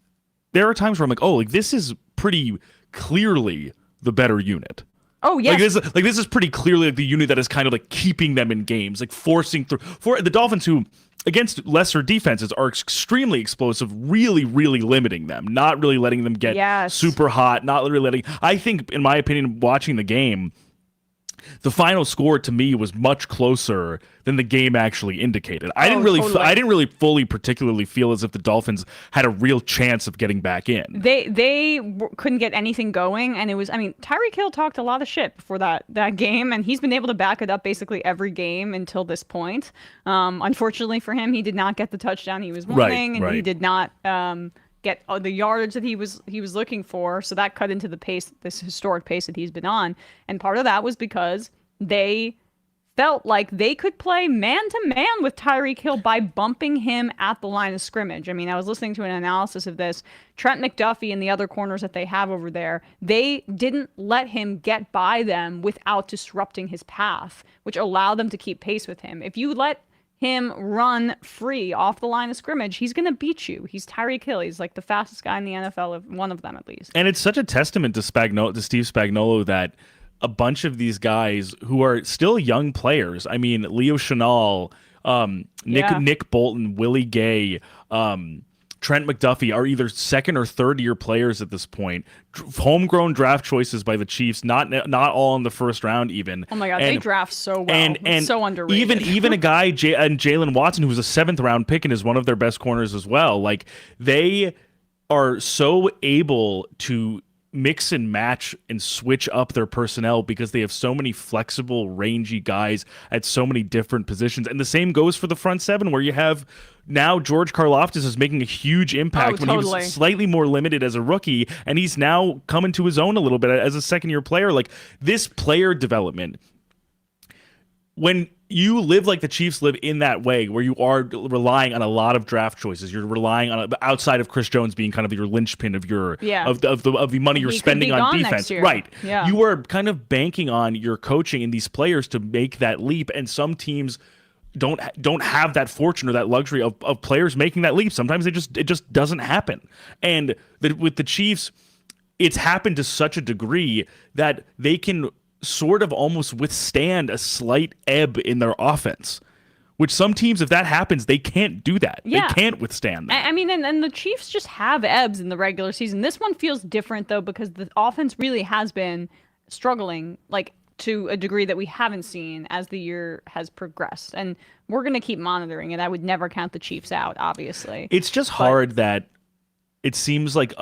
There are times where I'm like, this is pretty clearly the better unit. Oh, yes. Like this is pretty clearly like the unit that is kind of like keeping them in games, like forcing through. For the Dolphins, who against lesser defenses are extremely explosive, really, really limiting them, not really letting them get super hot, not really letting. I think, in my opinion, watching the game, the final score to me was much closer than the game actually indicated. I didn't really fully particularly feel as if the Dolphins had a real chance of getting back in. They couldn't get anything going, and it was, I mean, Tyreek Hill talked a lot of shit before that game, and he's been able to back it up basically every game until this point. Unfortunately for him, he did not get the touchdown he was wanting, and he did not get the yardage that he was looking for. So that cut into the pace, this historic pace that he's been on. And part of that was because they felt like they could play man-to-man with Tyreek Hill by bumping him at the line of scrimmage. I mean, I was listening to an analysis of this. Trent McDuffie and the other corners that they have over there, they didn't let him get by them without disrupting his path, which allowed them to keep pace with him. If you let him run free off the line of scrimmage, he's going to beat you. He's Tyreek Hill. He's like the fastest guy in the NFL, one of them at least. And it's such a testament to Steve Spagnuolo that a bunch of these guys who are still young players, I mean, Leo Chenal, Nick Bolton, Willie Gay, Trent McDuffie are either second or third year players at this point. Homegrown draft choices by the Chiefs, not all in the first round even. Oh my God, they draft so well. And so underrated. Even a guy, Jalen Watson, who was a 7th round pick and is one of their best corners as well. Like, they are so able to mix and match and switch up their personnel because they have so many flexible, rangy guys at so many different positions. And the same goes for the front seven, where you have now George Karlaftis is making a huge impact when he was slightly more limited as a rookie, and he's now coming to his own a little bit as a second-year player. Like, this player development, when you live like the Chiefs live in that way, where you are relying on a lot of draft choices, you're relying on outside of Chris Jones being kind of your linchpin of your of the money you're spending on defense, right? Yeah. You are kind of banking on your coaching and these players to make that leap, and some teams don't have that fortune or that luxury of players making that leap. Sometimes it just doesn't happen, and with the Chiefs, it's happened to such a degree that they can sort of almost withstand a slight ebb in their offense, which some teams, if that happens, they can't do that. Yeah. They can't withstand that. I mean, and the Chiefs just have ebbs in the regular season. This one feels different, though, because the offense really has been struggling, like, to a degree that we haven't seen as the year has progressed. And we're going to keep monitoring it. I would never count the Chiefs out, obviously. It's just hard that it seems like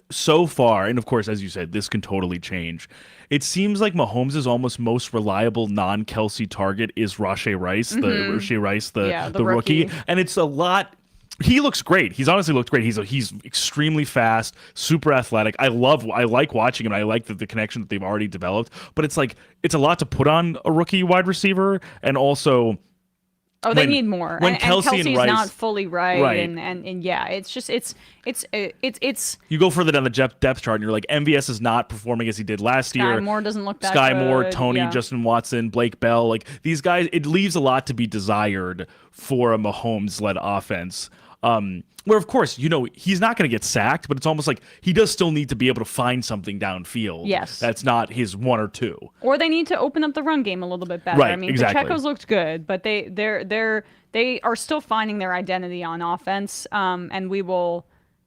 so far, and of course, as you said, this can totally change. It seems like Mahomes' almost most reliable non-Kelsey target is Rashee Rice, the rookie. And it's a lot. He looks great. He's honestly looked great. He's extremely fast, super athletic. I like watching him. I like the connection that they've already developed. But it's a lot to put on a rookie wide receiver, and also. Oh, they need more. When Kelsey's and Rice, not fully right. And yeah, it's just it's. You go further down the depth chart, and you're like, MVS is not performing as he did last year. Sky Moore doesn't look that Sky good. Moore, Tony, Justin Watson, Blake Bell, like these guys, it leaves a lot to be desired for a Mahomes-led offense. Where, of course, he's not going to get sacked, but it's almost like he does still need to be able to find something downfield. Yes. That's not his one or two. Or they need to open up the run game a little bit better. Right, I mean, exactly. Pacheco's looked good, but they are still finding their identity on offense. And we will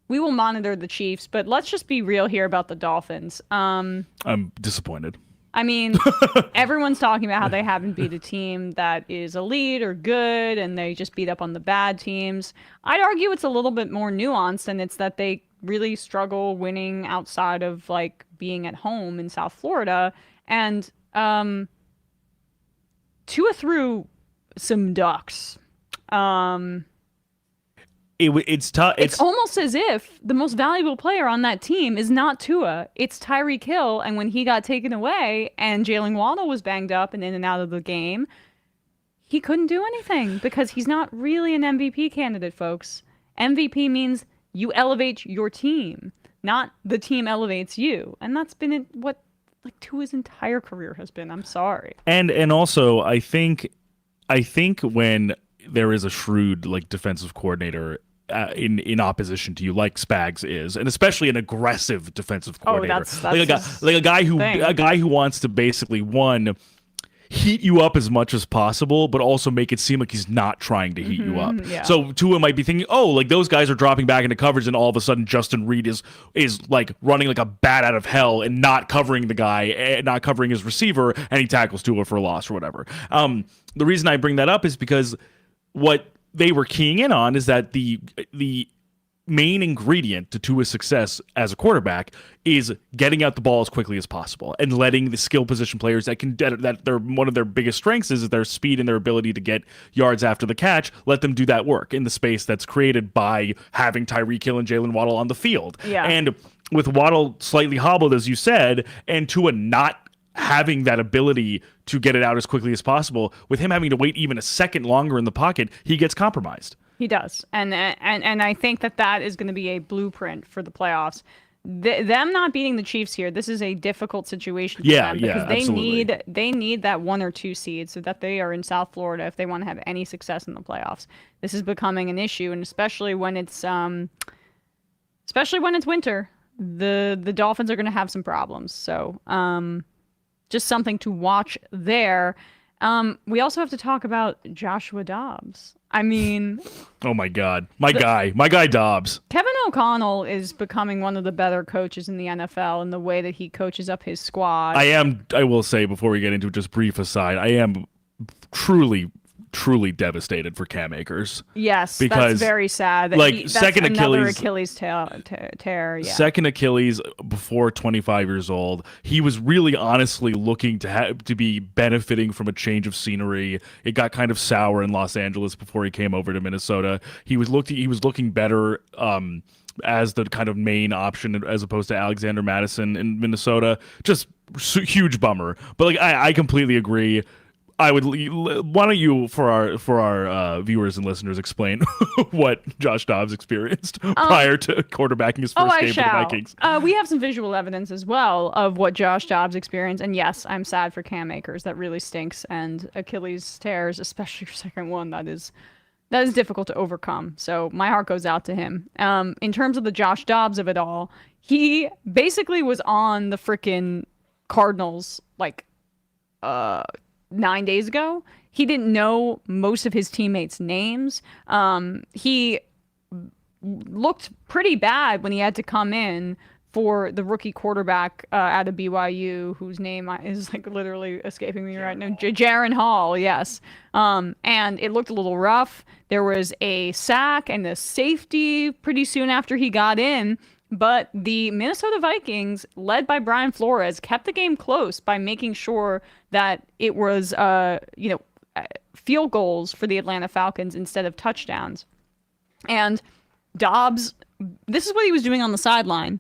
monitor the Chiefs, but let's just be real here about the Dolphins. I'm disappointed. I mean, everyone's talking about how they haven't beat a team that is elite or good, and they just beat up on the bad teams. I'd argue it's a little bit more nuanced, and it's that they really struggle winning outside of, like, being at home in South Florida. And Tua threw some ducks. It's tough. It's almost as if the most valuable player on that team is not Tua. It's Tyreek Hill, and when he got taken away and Jalen Waddle was banged up and in and out of the game, he couldn't do anything because he's not really an MVP candidate, folks. MVP means you elevate your team, not the team elevates you. And that's been what Tua's entire career has been. I'm sorry. And also, I think when there is a shrewd defensive coordinator in opposition to you, like Spags is, and especially an aggressive defensive coordinator, that's a guy who wants to basically heat you up as much as possible, but also make it seem like he's not trying to heat you up. Yeah. So Tua might be thinking, oh, like those guys are dropping back into coverage, and all of a sudden Justin Reed is like running like a bat out of hell and not covering the guy, not covering his receiver, and he tackles Tua for a loss or whatever. The reason I bring that up is because what they were keying in on is that the main ingredient to Tua's success as a quarterback is getting out the ball as quickly as possible and letting the skill position players that they're one of their biggest strengths is their speed and their ability to get yards after the catch. Let them do that work in the space that's created by having Tyreek Hill and Jalen Waddle on the field. Yeah. And with Waddle slightly hobbled, as you said, and Tua not having that ability to get it out as quickly as possible, with him having to wait even a second longer in the pocket, he gets compromised. He does, and I think that is going to be a blueprint for the playoffs. Them not beating the Chiefs here, this is a difficult situation for them because they need that 1 or 2 seed so that they are in South Florida if they want to have any success in the playoffs. This is becoming an issue, and especially when it's winter, the Dolphins are going to have some problems. So just something to watch there. We also have to talk about Joshua Dobbs. I mean, oh my God, my guy Dobbs. Kevin O'Connell is becoming one of the better coaches in the NFL in the way that he coaches up his squad. I will say before we get into it, just brief aside, I am truly devastated for Cam Akers. Yes, because that's very sad. That's second Achilles tear. Yeah. Second Achilles before 25 years old. He was really honestly looking to be benefiting from a change of scenery. It got kind of sour in Los Angeles before he came over to Minnesota. He was looking better as the kind of main option as opposed to Alexander Madison in Minnesota. Just huge bummer. But like I completely agree. Why don't you, for our viewers and listeners, explain what Josh Dobbs experienced prior to quarterbacking his first game for the Vikings? We have some visual evidence as well of what Josh Dobbs experienced, and yes, I'm sad for Cam Akers. That really stinks, and Achilles tears, especially your second one, that is difficult to overcome. So my heart goes out to him. In terms of the Josh Dobbs of it all, he basically was on the freaking Cardinals 9 days ago. He didn't know most of his teammates' names. He looked pretty bad when he had to come in for the rookie quarterback out of BYU, whose name is literally escaping me right now. Jaren Hall, yes. And it looked a little rough. There was a sack and a safety pretty soon after he got in. But the Minnesota Vikings, led by Brian Flores, kept the game close by making sure that it was, field goals for the Atlanta Falcons instead of touchdowns. And Dobbs, this is what he was doing on the sideline.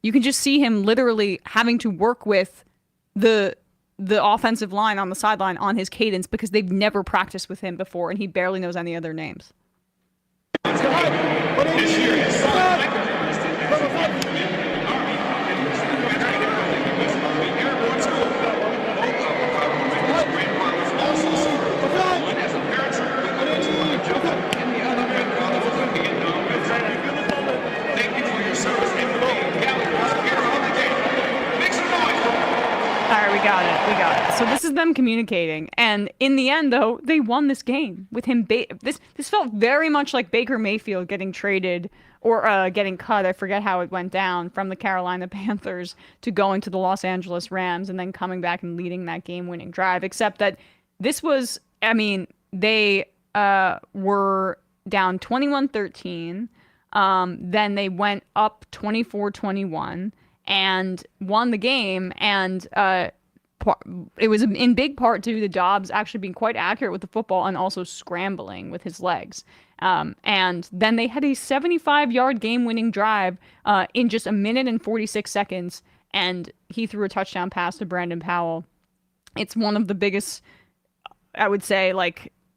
You can just see him literally having to work with the offensive line on the sideline on his cadence because they've never practiced with him before, and he barely knows any other names. We got it. So this is them communicating, and in the end, though, they won this game with him. This felt very much like Baker Mayfield getting traded or getting cut. I forget how it went down from the Carolina Panthers to going to the Los Angeles Rams and then coming back and leading that game-winning drive. Except that this was, they were down 21-13. Then they went up 24-21 and won the game, and it was in big part due to Dobbs actually being quite accurate with the football and also scrambling with his legs. And then they had a 75-yard game-winning drive in just a minute and 46 seconds, and he threw a touchdown pass to Brandon Powell. It's one of the biggest, I would say,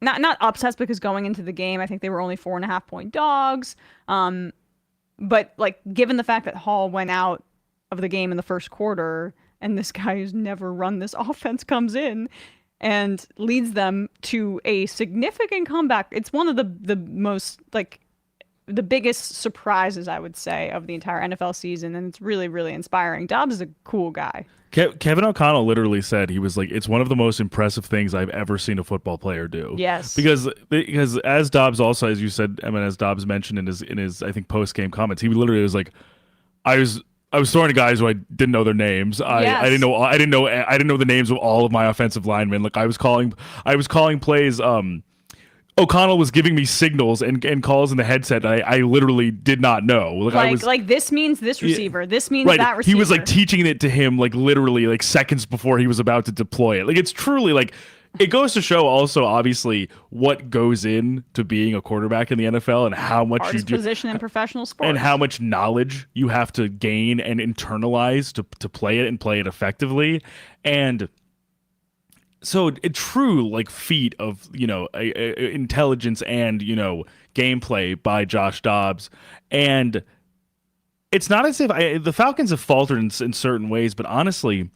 not upsets, because going into the game, I think they were only 4.5-point dogs. But given the fact that Hall went out of the game in the first quarter, and this guy who's never run this offense comes in and leads them to a significant comeback. It's one of the most the biggest surprises, I would say, of the entire NFL season, and it's really, really inspiring. Dobbs is a cool guy. Kevin O'Connell literally said, he was like, it's one of the most impressive things I've ever seen a football player do. Yes. Because as Dobbs also, as you said, I mean, as Dobbs mentioned in his I think post game comments, he literally was like, I was throwing to guys who I didn't know their names. I didn't know the names of all of my offensive linemen. Like I was calling plays. O'Connell was giving me signals and calls in the headset. I literally did not know. Like this means this receiver. This means that receiver. He was like teaching it to him like literally like seconds before he was about to deploy it. Like it's truly like, it goes to show also obviously what goes into being a quarterback in the NFL and how much hardest position in professional sports and how much knowledge you have to gain and internalize to play it and play it effectively. And so a true like feat of, intelligence and, gameplay by Josh Dobbs. And it's not as if the Falcons have faltered in certain ways, but honestly,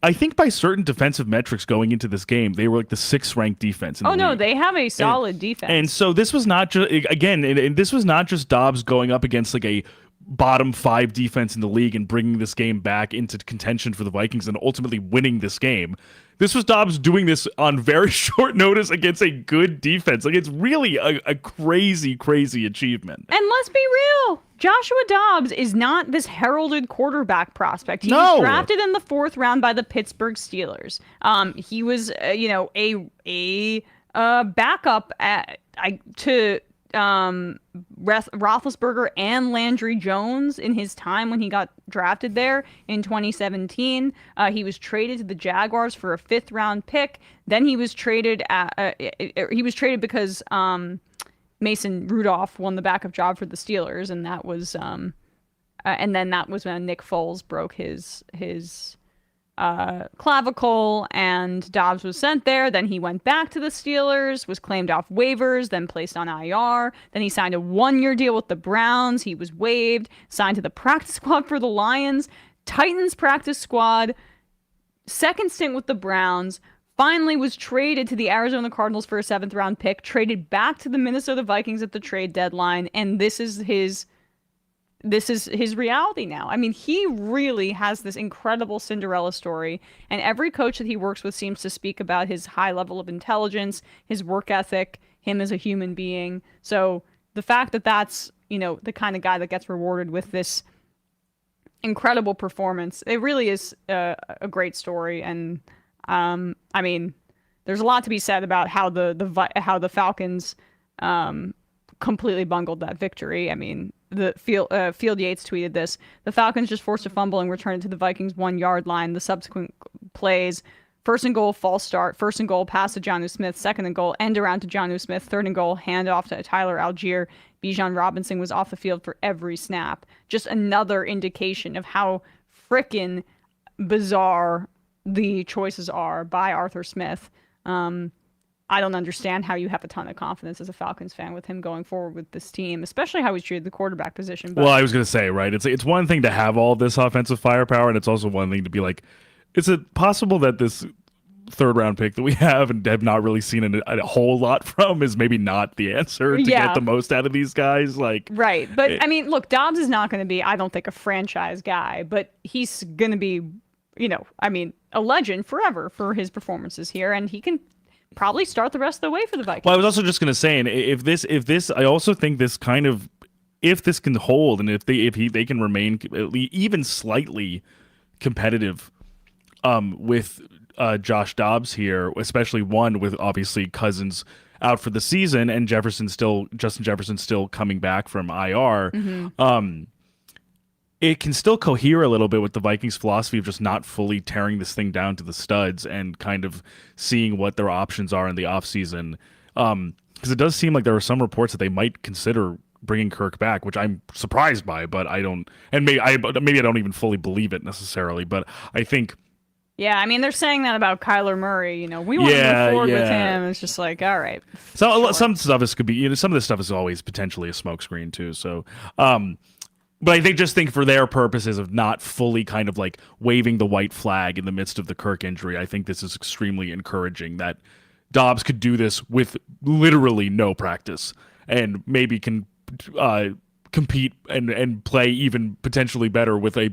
I think by certain defensive metrics going into this game, they were like the 6th ranked defense in the league. They have a solid defense. And so this was not just, again, and this was not just Dobbs going up against like a bottom 5 defense in the league and bringing this game back into contention for the Vikings and ultimately winning this game. This was Dobbs doing this on very short notice against a good defense. Like, it's really a crazy, crazy achievement. And let's be real. Joshua Dobbs is not this heralded quarterback prospect. He was drafted in the 4th round by the Pittsburgh Steelers. He was, a backup to Roethlisberger and Landry Jones in his time when he got drafted there in 2017. He was traded to the Jaguars for a 5th round pick. Then he was traded because Mason Rudolph won the backup job for the Steelers, and that was and then that was when Nick Foles broke his clavicle, and Dobbs was sent there. Then he went back to the Steelers, was claimed off waivers, then placed on IR. Then he signed a 1-year deal with the Browns. He was waived, signed to the practice squad for the Lions, Titans practice squad, 2nd stint with the Browns, finally was traded to the Arizona Cardinals for a 7th round pick, traded back to the Minnesota Vikings at the trade deadline, and this is his reality now. I mean, he really has this incredible Cinderella story, and every coach that he works with seems to speak about his high level of intelligence, his work ethic, him as a human being. So the fact that that's, the kind of guy that gets rewarded with this incredible performance, it really is a great story. And I mean, there's a lot to be said about how the Falcons completely bungled that victory. I mean, the Field Yates tweeted this: the Falcons just forced a fumble and returned it to the Vikings 1-yard line. The subsequent plays: 1st and goal, false start; 1st and goal, pass to Jonnu Smith; 2nd and goal, end around to Jonnu Smith; 3rd and goal, hand off to Tyler Algier. Bijan Robinson was off the field for every snap. Just another indication of how frickin' bizarre the choices are by Arthur Smith. I don't understand how you have a ton of confidence as a Falcons fan with him going forward with this team, especially how he's treated the quarterback position. But, well, I was going to say, right, it's one thing to have all this offensive firepower, and it's also one thing to be like, is it possible that this 3rd round pick that we have and have not really seen a whole lot from is maybe not the answer to get the most out of these guys? Like, right. But I mean, look, Dobbs is not going to be, I don't think, a franchise guy, but he's going to be, a legend forever for his performances here, and he can probably start the rest of the way for the Vikings. Well, I was also just going to say, and if this, I also think this kind of, if this can hold, and if they can remain even slightly competitive, with Josh Dobbs here, especially one with obviously Cousins out for the season and Justin Jefferson still coming back from IR. Mm-hmm. It can still cohere a little bit with the Vikings' philosophy of just not fully tearing this thing down to the studs and kind of seeing what their options are in the offseason. Because it does seem like there are some reports that they might consider bringing Kirk back, which I'm surprised by, but I don't, and maybe I don't even fully believe it necessarily, but I think. Yeah, I mean, they're saying that about Kyler Murray. We want to move forward with him. It's just like, all right. So some stuff could be, some of this stuff is always potentially a smokescreen too. So, but I think for their purposes of not fully kind of like waving the white flag in the midst of the Kirk injury, I think this is extremely encouraging that Dobbs could do this with literally no practice and maybe can compete and play even potentially better with a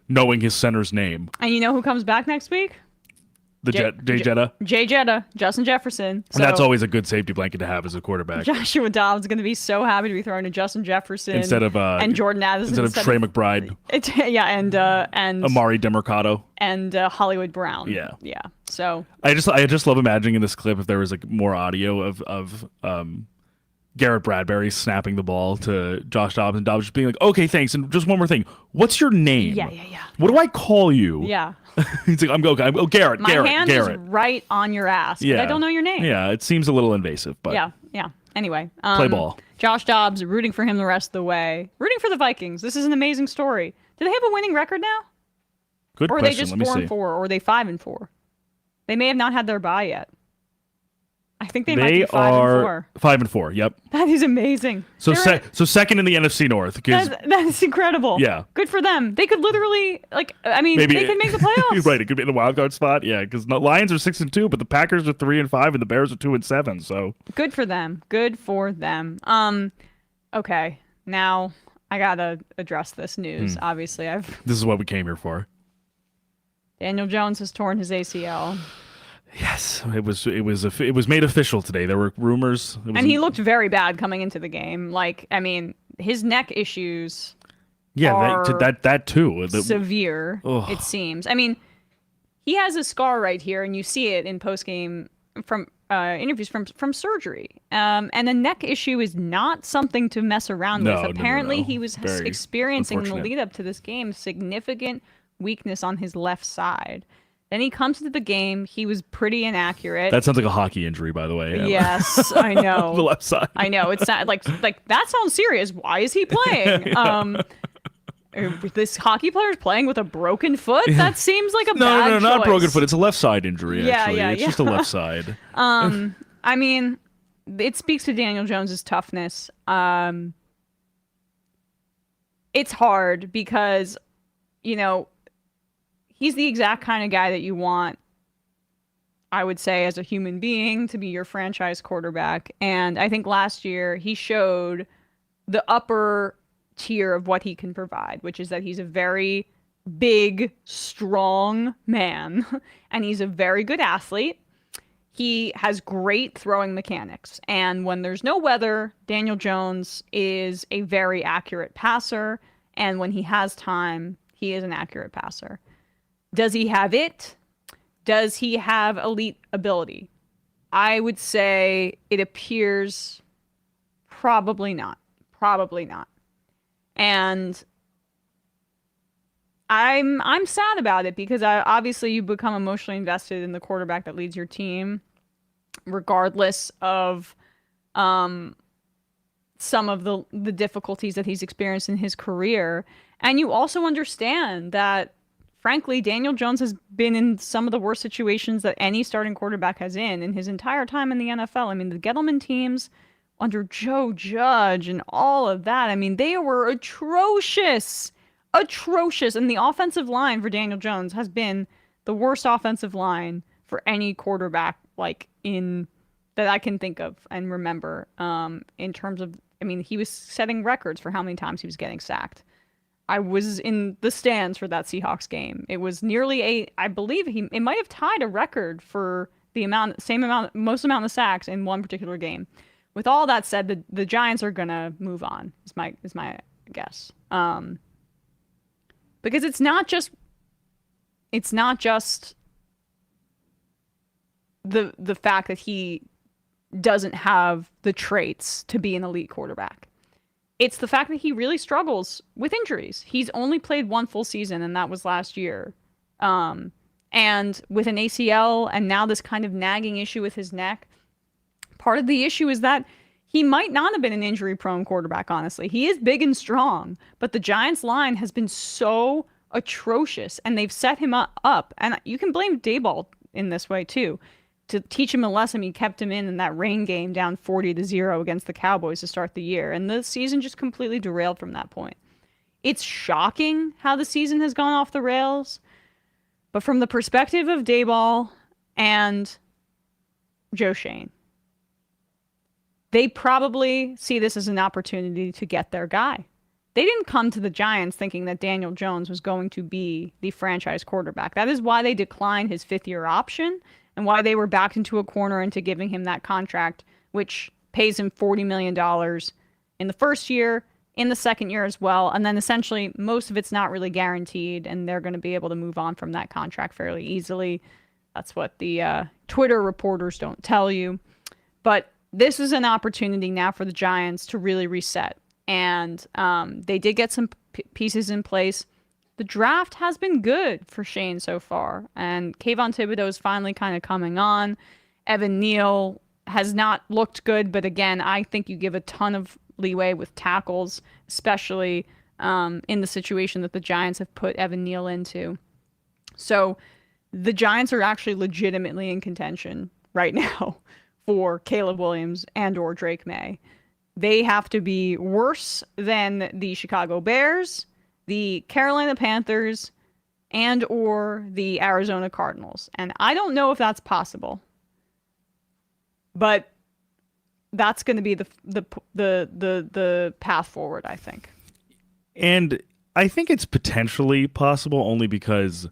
knowing his center's name. And you know who comes back next week? Jay Jetta. Jay Jetta, Justin Jefferson. So And that's always a good safety blanket to have as a quarterback. Joshua Dobbs is going to be so happy to be throwing to Justin Jefferson instead of and Jordan Addison instead of Trey McBride. And Amari DeMercado and Hollywood Brown. Yeah. So I just love imagining in this clip if there was like more audio of Garrett Bradbury snapping the ball to Josh Dobbs and Dobbs just being like, okay, thanks, and just one more thing, what's your name? Yeah. What do I call you? Yeah. He's like, I'm Garrett. My hand Garrett. is right on your ass. Yeah. I don't know your name. Yeah, it seems a little invasive, but Yeah. Anyway, play ball. Josh Dobbs, rooting for him the rest of the way. Rooting for the Vikings. This is an amazing story. Do they have a winning record now? Good or question. Are they Let me just 4-4? see. Or are they 5-4? They may have not had their bye yet. I think they might be 5-4. They are 5-4. Yep. That is amazing. So second in the NFC North. That's incredible. Yeah. Good for them. They could literally they could make the playoffs. Right. It could be in the wild card spot. Yeah, because the Lions are 6-2, but the Packers are 3-5, and the Bears are 2-7. So good for them. Good for them. Okay. Now I gotta address this news. Obviously, this is what we came here for. Daniel Jones has torn his ACL. Yes, it was made official today. There were rumors, and he looked very bad coming into the game. His neck issues. Yeah, that too. Severe. It seems. He has a scar right here, and you see it in post game from interviews from surgery. And the neck issue is not something to mess around with. Apparently, he was experiencing in the lead up to this game significant weakness on his left side. Then he comes into the game. He was pretty inaccurate. That sounds like a hockey injury, by the way. Yes, I know. The left side. I know. It's not like that sounds serious. Why is he playing? This hockey player's playing with a broken foot? That seems like a bad choice. No, not broken foot. It's a left side injury, actually. Yeah. It's just a left side. It speaks to Daniel Jones's toughness. It's hard because, he's the exact kind of guy that you want, I would say, as a human being to be your franchise quarterback. And I think last year he showed the upper tier of what he can provide, which is that he's a very big, strong man, and he's a very good athlete. He has great throwing mechanics. And when there's no weather, Daniel Jones is a very accurate passer. And when he has time, he is an accurate passer. Does he have it? Does he have elite ability? I would say it appears probably not. Probably not. And I'm sad about it because obviously you become emotionally invested in the quarterback that leads your team, regardless of some of the difficulties that he's experienced in his career. And you also understand that, frankly, Daniel Jones has been in some of the worst situations that any starting quarterback has in his entire time in the NFL. The Gettleman teams under Joe Judge and all of that, they were atrocious. Atrocious. And the offensive line for Daniel Jones has been the worst offensive line for any quarterback that I can think of and remember, in terms of, he was setting records for how many times he was getting sacked. I was in the stands for that Seahawks game. It was nearly I believe it might have tied a record for the most amount of sacks in one particular game. With all that said, the Giants are gonna move on. Is my guess. Because it's not just the fact that he doesn't have the traits to be an elite quarterback. It's the fact that he really struggles with injuries. He's only played one full season, and that was last year. And with an ACL and now this kind of nagging issue with his neck, part of the issue is that he might not have been an injury-prone quarterback, honestly. He is big and strong, but the Giants' line has been so atrocious, and they've set him up. And you can blame Daboll in this way, too. To teach him a lesson, he kept him in that rain game down 40-0 against the Cowboys to start the year. And the season just completely derailed from that point. It's shocking how the season has gone off the rails. But from the perspective of Daboll and Joe Schoen, they probably see this as an opportunity to get their guy. They didn't come to the Giants thinking that Daniel Jones was going to be the franchise quarterback. That is why they declined his fifth-year option and why they were backed into a corner into giving him that contract, which pays him $40 million in the first year, in the second year as well. And then essentially most of it's not really guaranteed, and they're going to be able to move on from that contract fairly easily. That's what the Twitter reporters don't tell you. But this is an opportunity now for the Giants to really reset. And they did get some pieces in place. The draft has been good for Shane so far. And Kayvon Thibodeau is finally kind of coming on. Evan Neal has not looked good. But again, I think you give a ton of leeway with tackles, especially in the situation that the Giants have put Evan Neal into. So the Giants are actually legitimately in contention right now for Caleb Williams and or Drake May. They have to be worse than the Chicago Bears, the Carolina Panthers, and or the Arizona Cardinals. And I don't know if that's possible. But that's going to be the path forward, I think. And I think it's potentially possible only because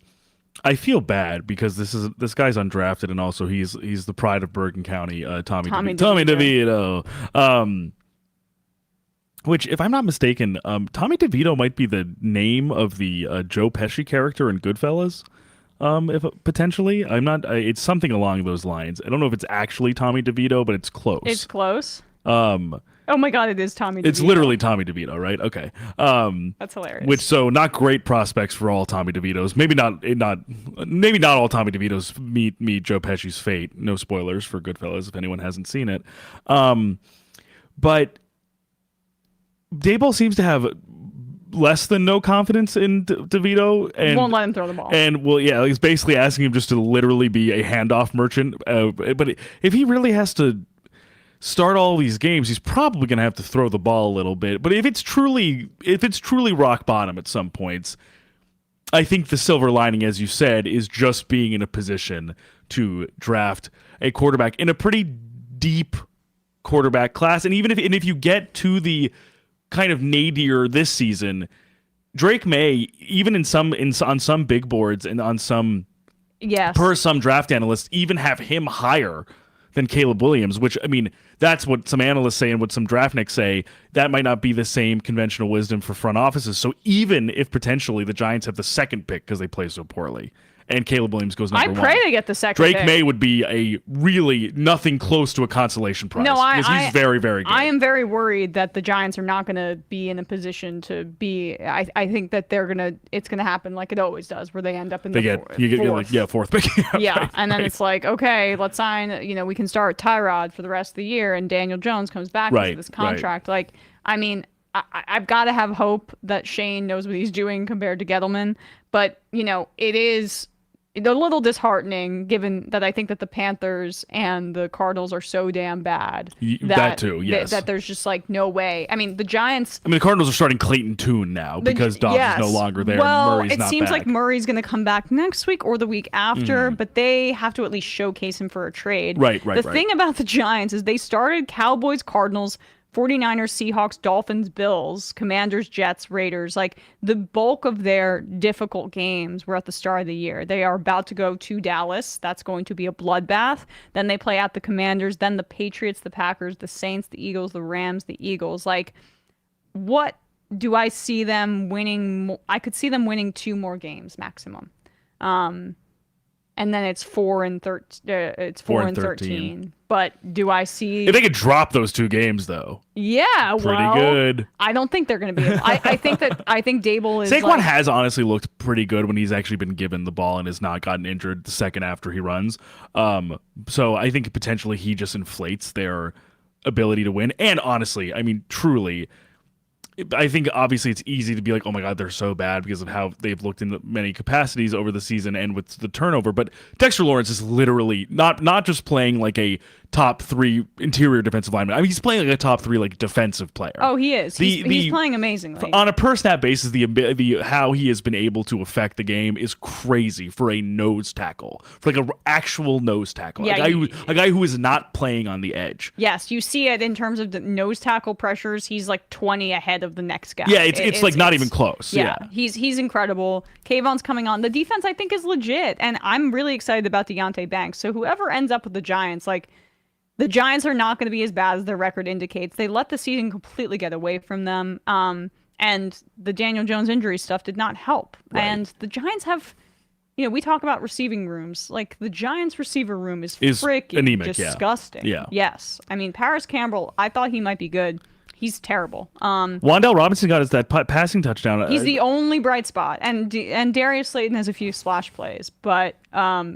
I feel bad because this guy's undrafted, and also he's the pride of Bergen County, Tommy DeVito. Which, if I'm not mistaken, Tommy DeVito might be the name of the Joe Pesci character in Goodfellas. If potentially, I'm not. It's something along those lines. I don't know if it's actually Tommy DeVito, but it's close. It's close. Oh my God, it is Tommy DeVito. It's literally Tommy DeVito, right? Okay. That's hilarious. Which, so not great prospects for all Tommy DeVitos. Maybe not all Tommy DeVitos meet Joe Pesci's fate. No spoilers for Goodfellas if anyone hasn't seen it. But Daboll seems to have less than no confidence in DeVito, and won't let him throw the ball. And well, yeah, he's basically asking him just to literally be a handoff merchant. But if he really has to start all these games, he's probably going to have to throw the ball a little bit. But if it's truly rock bottom at some points, I think the silver lining, as you said, is just being in a position to draft a quarterback in a pretty deep quarterback class. And even if you get to the kind of nadir this season, Drake May, even on some big boards and on some per some draft analysts, even have him higher than Caleb Williams, which, I mean, that's what some analysts say and what some draftniks say. That might not be the same conventional wisdom for front offices. So even if potentially the Giants have the second pick because they play so poorly, and Caleb Williams goes number one, I pray they get the second Drake pick. May would be a really nothing close to a consolation prize. No, because he's very, very good. I am very worried that the Giants are not going to be in a position to be. I think that it's going to happen like it always does, where they end up in fourth pick. Yeah, right, and then it's like, okay, let's sign. We can start Tyrod for the rest of the year, and Daniel Jones comes back into this contract. Right. Like, I mean, I've got to have hope that Shane knows what he's doing compared to Gettleman, but it is a little disheartening given that I think that the Panthers and the Cardinals are so damn bad that too, yes. that there's just like no way. I mean, the Giants. I mean, the Cardinals are starting Clayton Tune now because Dobbs is no longer there. Well, and Murray's not it seems back. like Murray's going to come back next week or the week after, but they have to at least showcase him for a trade. Right. The thing about the Giants is they started Cowboys, Cardinals, 49ers, Seahawks, Dolphins, Bills, Commanders, Jets, Raiders. Like, the bulk of their difficult games were at the start of the year. They are about to go to Dallas. That's going to be a bloodbath. Then they play out the Commanders, then the Patriots, the Packers, the Saints, the Eagles, the Rams, the Eagles. Like, what do I see them winning? I could see them winning 2 more games maximum. And then it's 4 and 13. But do I see? If they could drop those 2 games, though. Yeah, pretty good. I don't think they're going to be. I think Daboll is. Saquon has honestly looked pretty good when he's actually been given the ball and has not gotten injured the second after he runs. So I think potentially he just inflates their ability to win. And honestly, I mean, truly, I think obviously it's easy to be like, oh my God, they're so bad because of how they've looked in many capacities over the season and with the turnover. But Dexter Lawrence is literally not just playing like a top 3 interior defensive lineman. I mean, he's playing like a top 3 like defensive player. Oh, he is. He's playing amazingly. On a per snap basis, the how he has been able to affect the game is crazy for a nose tackle, for like an actual nose tackle, Yeah, a guy who is not playing on the edge. Yes, you see it in terms of the nose tackle pressures. He's like 20 ahead of the next guy. Yeah, it's like not even close. Yeah. He's incredible. Kayvon's coming on. The defense, I think, is legit, and I'm really excited about Deontay Banks. So whoever ends up with the Giants, like, the Giants are not going to be as bad as their record indicates. They let the season completely get away from them. And the Daniel Jones injury stuff did not help. Right. And the Giants have, we talk about receiving rooms. Like, the Giants receiver room is freaking anemic, disgusting. Yeah. Yes. I mean, Paris Campbell, I thought he might be good. He's terrible. Wan'Dale Robinson got us that passing touchdown. He's the only bright spot, and Darius Slayton has a few splash plays, but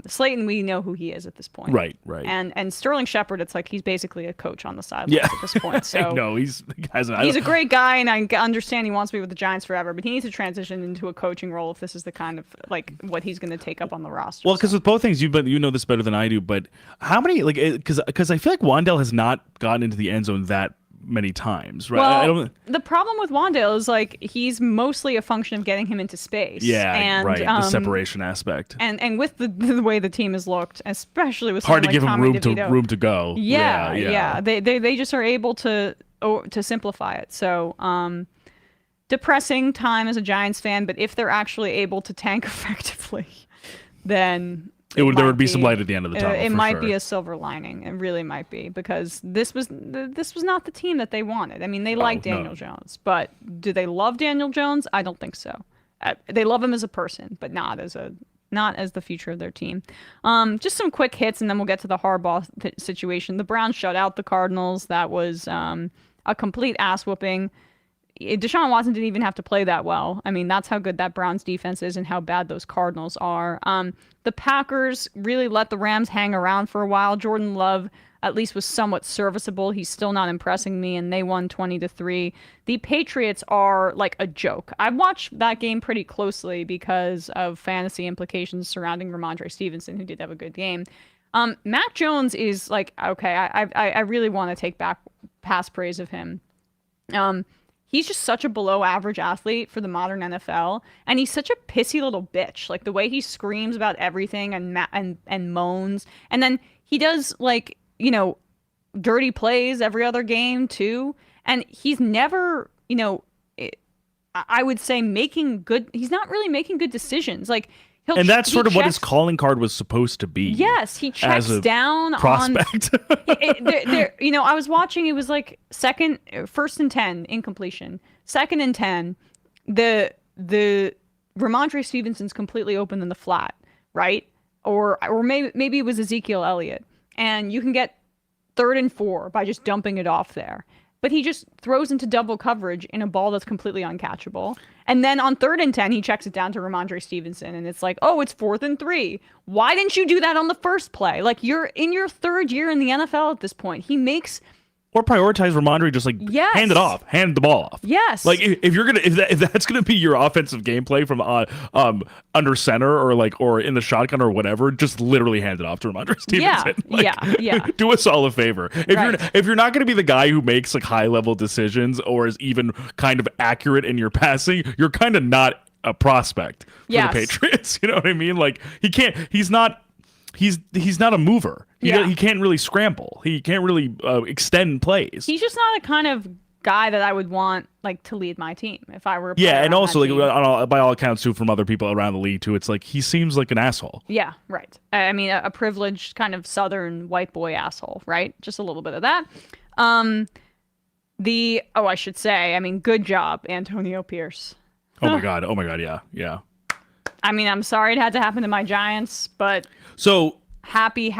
Slayton, we know who he is at this point. Right. And Sterling Shepard, it's like he's basically a coach on the sidelines at this point. So no, he's a great guy, and I understand he wants to be with the Giants forever, but he needs to transition into a coaching role if this is the kind of like what he's going to take up on the roster. Well, because with both things, you know this better than I do, but how many because I feel like Wan'Dale has not gotten into the end zone that many times, right? Well, the problem with Wan'Dale is like he's mostly a function of getting him into space. Yeah, and, right. The separation aspect, and with the way the team has looked, especially with hard to like give Tommy him room to go. Yeah. They just are able to simplify it. So depressing time as a Giants fan, but if they're actually able to tank effectively, then there would be some light at the end of the tunnel. It might be a silver lining. It really might be, because this was not the team that they wanted. I mean, they like Daniel Jones, but do they love Daniel Jones? I don't think so. They love him as a person, but not as the future of their team. Just some quick hits, and then we'll get to the Harbaugh situation. The Browns shut out the Cardinals. That was a complete ass whooping. Deshaun Watson didn't even have to play that well. I mean, that's how good that Browns defense is and how bad those Cardinals are. The Packers really let the Rams hang around for a while. Jordan Love at least was somewhat serviceable. He's still not impressing me, and they won 20-3. The Patriots are like a joke. I watched that game pretty closely because of fantasy implications surrounding Ramondre Stevenson, who did have a good game. Mac Jones is like, okay, I really want to take back past praise of him. He's just such a below average athlete for the modern NFL, and he's such a pissy little bitch. Like the way he screams about everything and moans, and then he does like dirty plays every other game too. And he's never I would say making good. He's not really making good decisions. Like. And that's sort of what his calling card was supposed to be. Yes, he checks down prospect. I was watching. It was like first and 10 incompletion, second and 10. The Ramondre Stevenson's completely open in the flat, right? Or maybe it was Ezekiel Elliott, and you can get 3rd and 4 by just dumping it off there. But he just throws into double coverage in a ball that's completely uncatchable. And then on 3rd and 10, he checks it down to Ramondre Stevenson. And it's like, oh, it's 4th and 3. Why didn't you do that on the first play? Like, you're in your 3rd year in the NFL at this point. He makes... Or prioritize Ramondre, just like hand it off, hand the ball off. Yes. Like if that's gonna be your offensive gameplay from under center or in the shotgun or whatever, just literally hand it off to Ramondre Stevenson. Yeah. Do us all a favor. If you're not gonna be the guy who makes like high level decisions or is even kind of accurate in your passing, you're kind of not a prospect for the Patriots. You know what I mean? Like he's not a mover. He can't really scramble. He can't really extend plays. He's just not the kind of guy that I would want like to lead my team if I were. And also like by all accounts too, from other people around the league too, it's like he seems like an asshole. Yeah, right. I mean, a privileged kind of Southern white boy asshole, right? Just a little bit of that. I should say, I mean, good job, Antonio Pierce. Oh my god, yeah. I mean, I'm sorry it had to happen to my Giants, but happy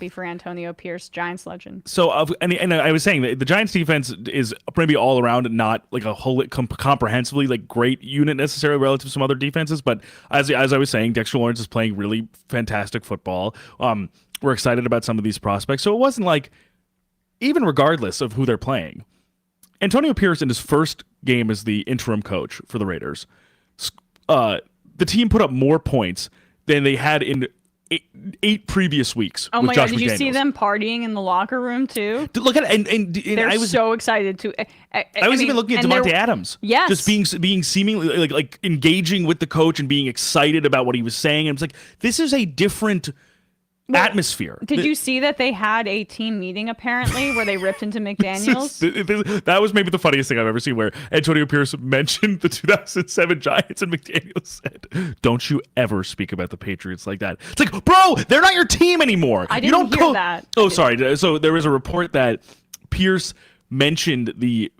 for Antonio Pierce, Giants legend. So, and I was saying that the Giants defense is maybe all around not like a whole comprehensively like great unit necessarily relative to some other defenses, but as I was saying, Dexter Lawrence is playing really fantastic football. We're excited about some of these prospects, so it wasn't like, even regardless of who they're playing, Antonio Pierce in his first game as the interim coach for the Raiders, the team put up more points than they had in eight previous weeks. Oh with my Josh God! Did you see McDaniels. them partying in the locker room too? Look at it, and They're I was so excited to. I was even looking at Devontae Adams. Yes. Just being seemingly like engaging with the coach and being excited about what he was saying. And it's like, this is a different atmosphere. Did you see that they had a team meeting apparently where they ripped into McDaniels? That was maybe the funniest thing I've ever seen, where Antonio Pierce mentioned the 2007 Giants and McDaniels said, "Don't you ever speak about the Patriots like that." It's like, bro, they're not your team anymore. I didn't hear that. Oh, sorry. So there was a report that Pierce mentioned the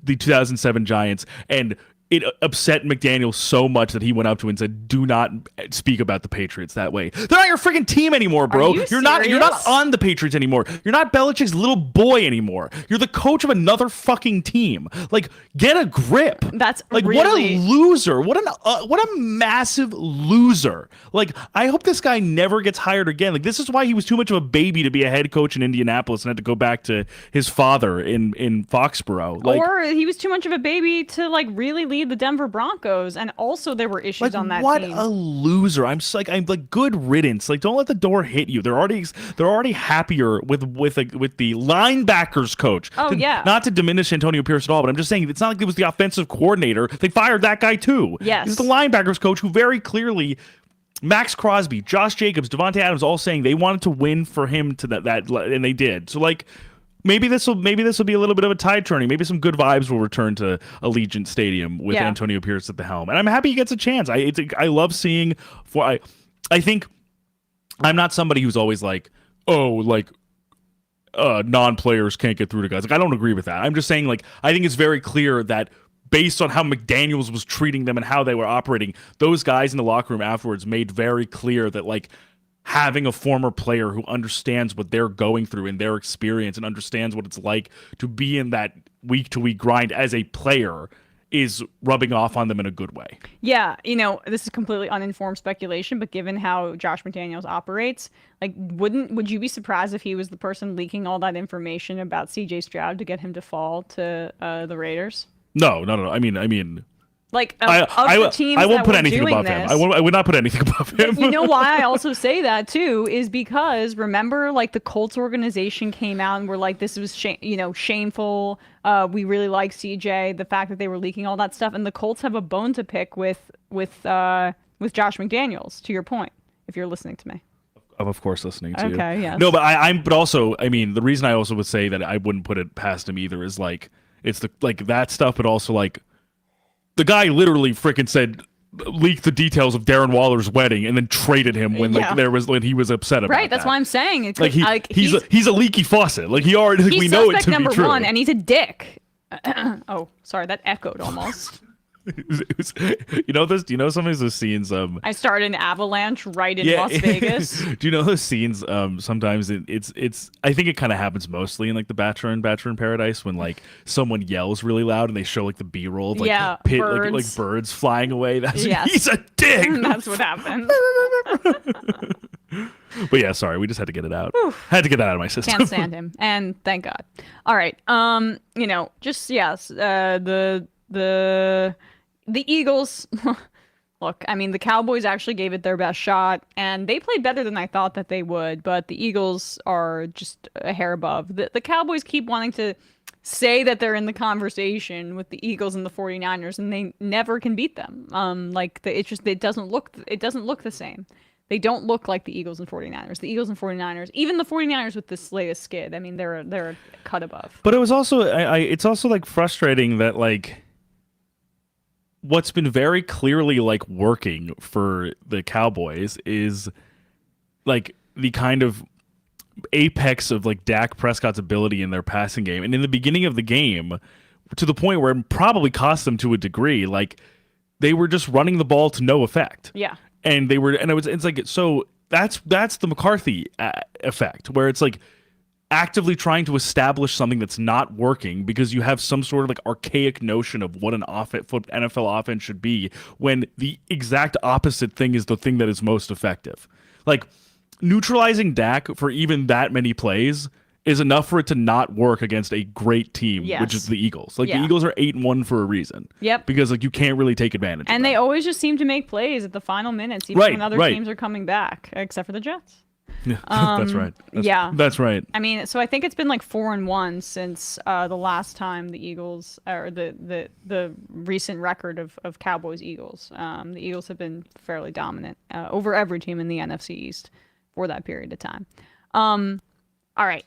2007 Giants, and it upset McDaniel so much that he went up to him and said, "Do not speak about the Patriots that way. They're not your freaking team anymore, bro. You're not on the Patriots anymore. You're not Belichick's little boy anymore. You're the coach of another fucking team. Like, get a grip." That's like really... what a loser. What a massive loser. Like, I hope this guy never gets hired again. Like, this is why he was too much of a baby to be a head coach in Indianapolis and had to go back to his father in Foxborough. Like, or he was too much of a baby to like really lead the Denver Broncos, and also there were issues on that what team. What a loser! I'm like good riddance. Like, don't let the door hit you. They're already happier with the linebackers coach. Oh yeah. Not to diminish Antonio Pierce at all, but I'm just saying it's not like it was the offensive coordinator. They fired that guy too. Yes. He's the linebackers coach who very clearly. Max Crosby, Josh Jacobs, Devontae Adams, all saying they wanted to win for him to that, and they did. So like. Maybe this will be a little bit of a tide turning. Maybe some good vibes will return to Allegiant Stadium with Antonio Pierce at the helm, and I'm happy he gets a chance. I love seeing. I think I'm not somebody who's always like, non-players can't get through to guys. Like, I don't agree with that. I'm just saying, like, I think it's very clear that based on how McDaniels was treating them and how they were operating, those guys in the locker room afterwards made very clear that, like, having a former player who understands what they're going through in their experience and understands what it's like to be in that week-to-week grind as a player is rubbing off on them in a good way. Yeah, this is completely uninformed speculation, but given how Josh McDaniels operates, like, would you be surprised if he was the person leaking all that information about CJ Stroud to get him to fall to the Raiders? No. I mean. Like, the teams I won't that put were anything doing above this, him. I would not put anything above him. You know why I also say that too is because remember, like, the Colts organization came out and were like, this was shameful. We really like CJ. The fact that they were leaking all that stuff, and the Colts have a bone to pick with Josh McDaniels. To your point, if you're listening to me. I'm of course listening to you. Okay, yes. No, but also, I mean, the reason I also would say that I wouldn't put it past him either is like it's that stuff, but also like. The guy literally freaking said, leaked the details of Darren Waller's wedding and then traded him when when he was upset about it. Right, that's why I'm saying it's like he's a leaky faucet. Like he already we know it to be true. He's suspect number one, and he's a dick. Oh, sorry, that echoed almost. You know those? Do you know some of those scenes? I started an avalanche right in Las Vegas. Do you know those scenes? Sometimes it's. I think it kind of happens mostly in like The Bachelor and Bachelor in Paradise when like someone yells really loud and they show like the B-roll of like birds. Like birds flying away. He's a dick. That's what happened. But yeah, sorry, we just had to get it out. Had to get that out of my system. Can't stand him, and thank God. All right, just yes, the Eagles, look, I mean, the Cowboys actually gave it their best shot, and they played better than I thought that they would, but the Eagles are just a hair above. The Cowboys keep wanting to say that they're in the conversation with the Eagles and the 49ers, and they never can beat them. It doesn't look the same. They don't look like the Eagles and 49ers. The Eagles and 49ers, even the 49ers with this latest skid, I mean, they're a cut above. But it was also, it's also like frustrating that like, what's been very clearly like working for the Cowboys is like the kind of apex of like Dak Prescott's ability in their passing game. And in the beginning of the game, to the point where it probably cost them to a degree, like they were just running the ball to no effect. Yeah. And it's like, so that's the McCarthy effect where it's like, actively trying to establish something that's not working because you have some sort of like archaic notion of what an NFL offense should be when the exact opposite thing is the thing that is most effective. Like neutralizing Dak for even that many plays is enough for it to not work against a great team, which is the Eagles. Like the Eagles are 8-1 for a reason. Yep. Because like you can't really take advantage. And of they them. always just seem to make plays at the final minutes, even when other teams are coming back, except for the Jets. Yeah, that's right. That's right. I mean, so I think it's been like 4-1 since the last time the Eagles, or the recent record of Cowboys-Eagles. The Eagles have been fairly dominant over every team in the NFC East for that period of time. All right.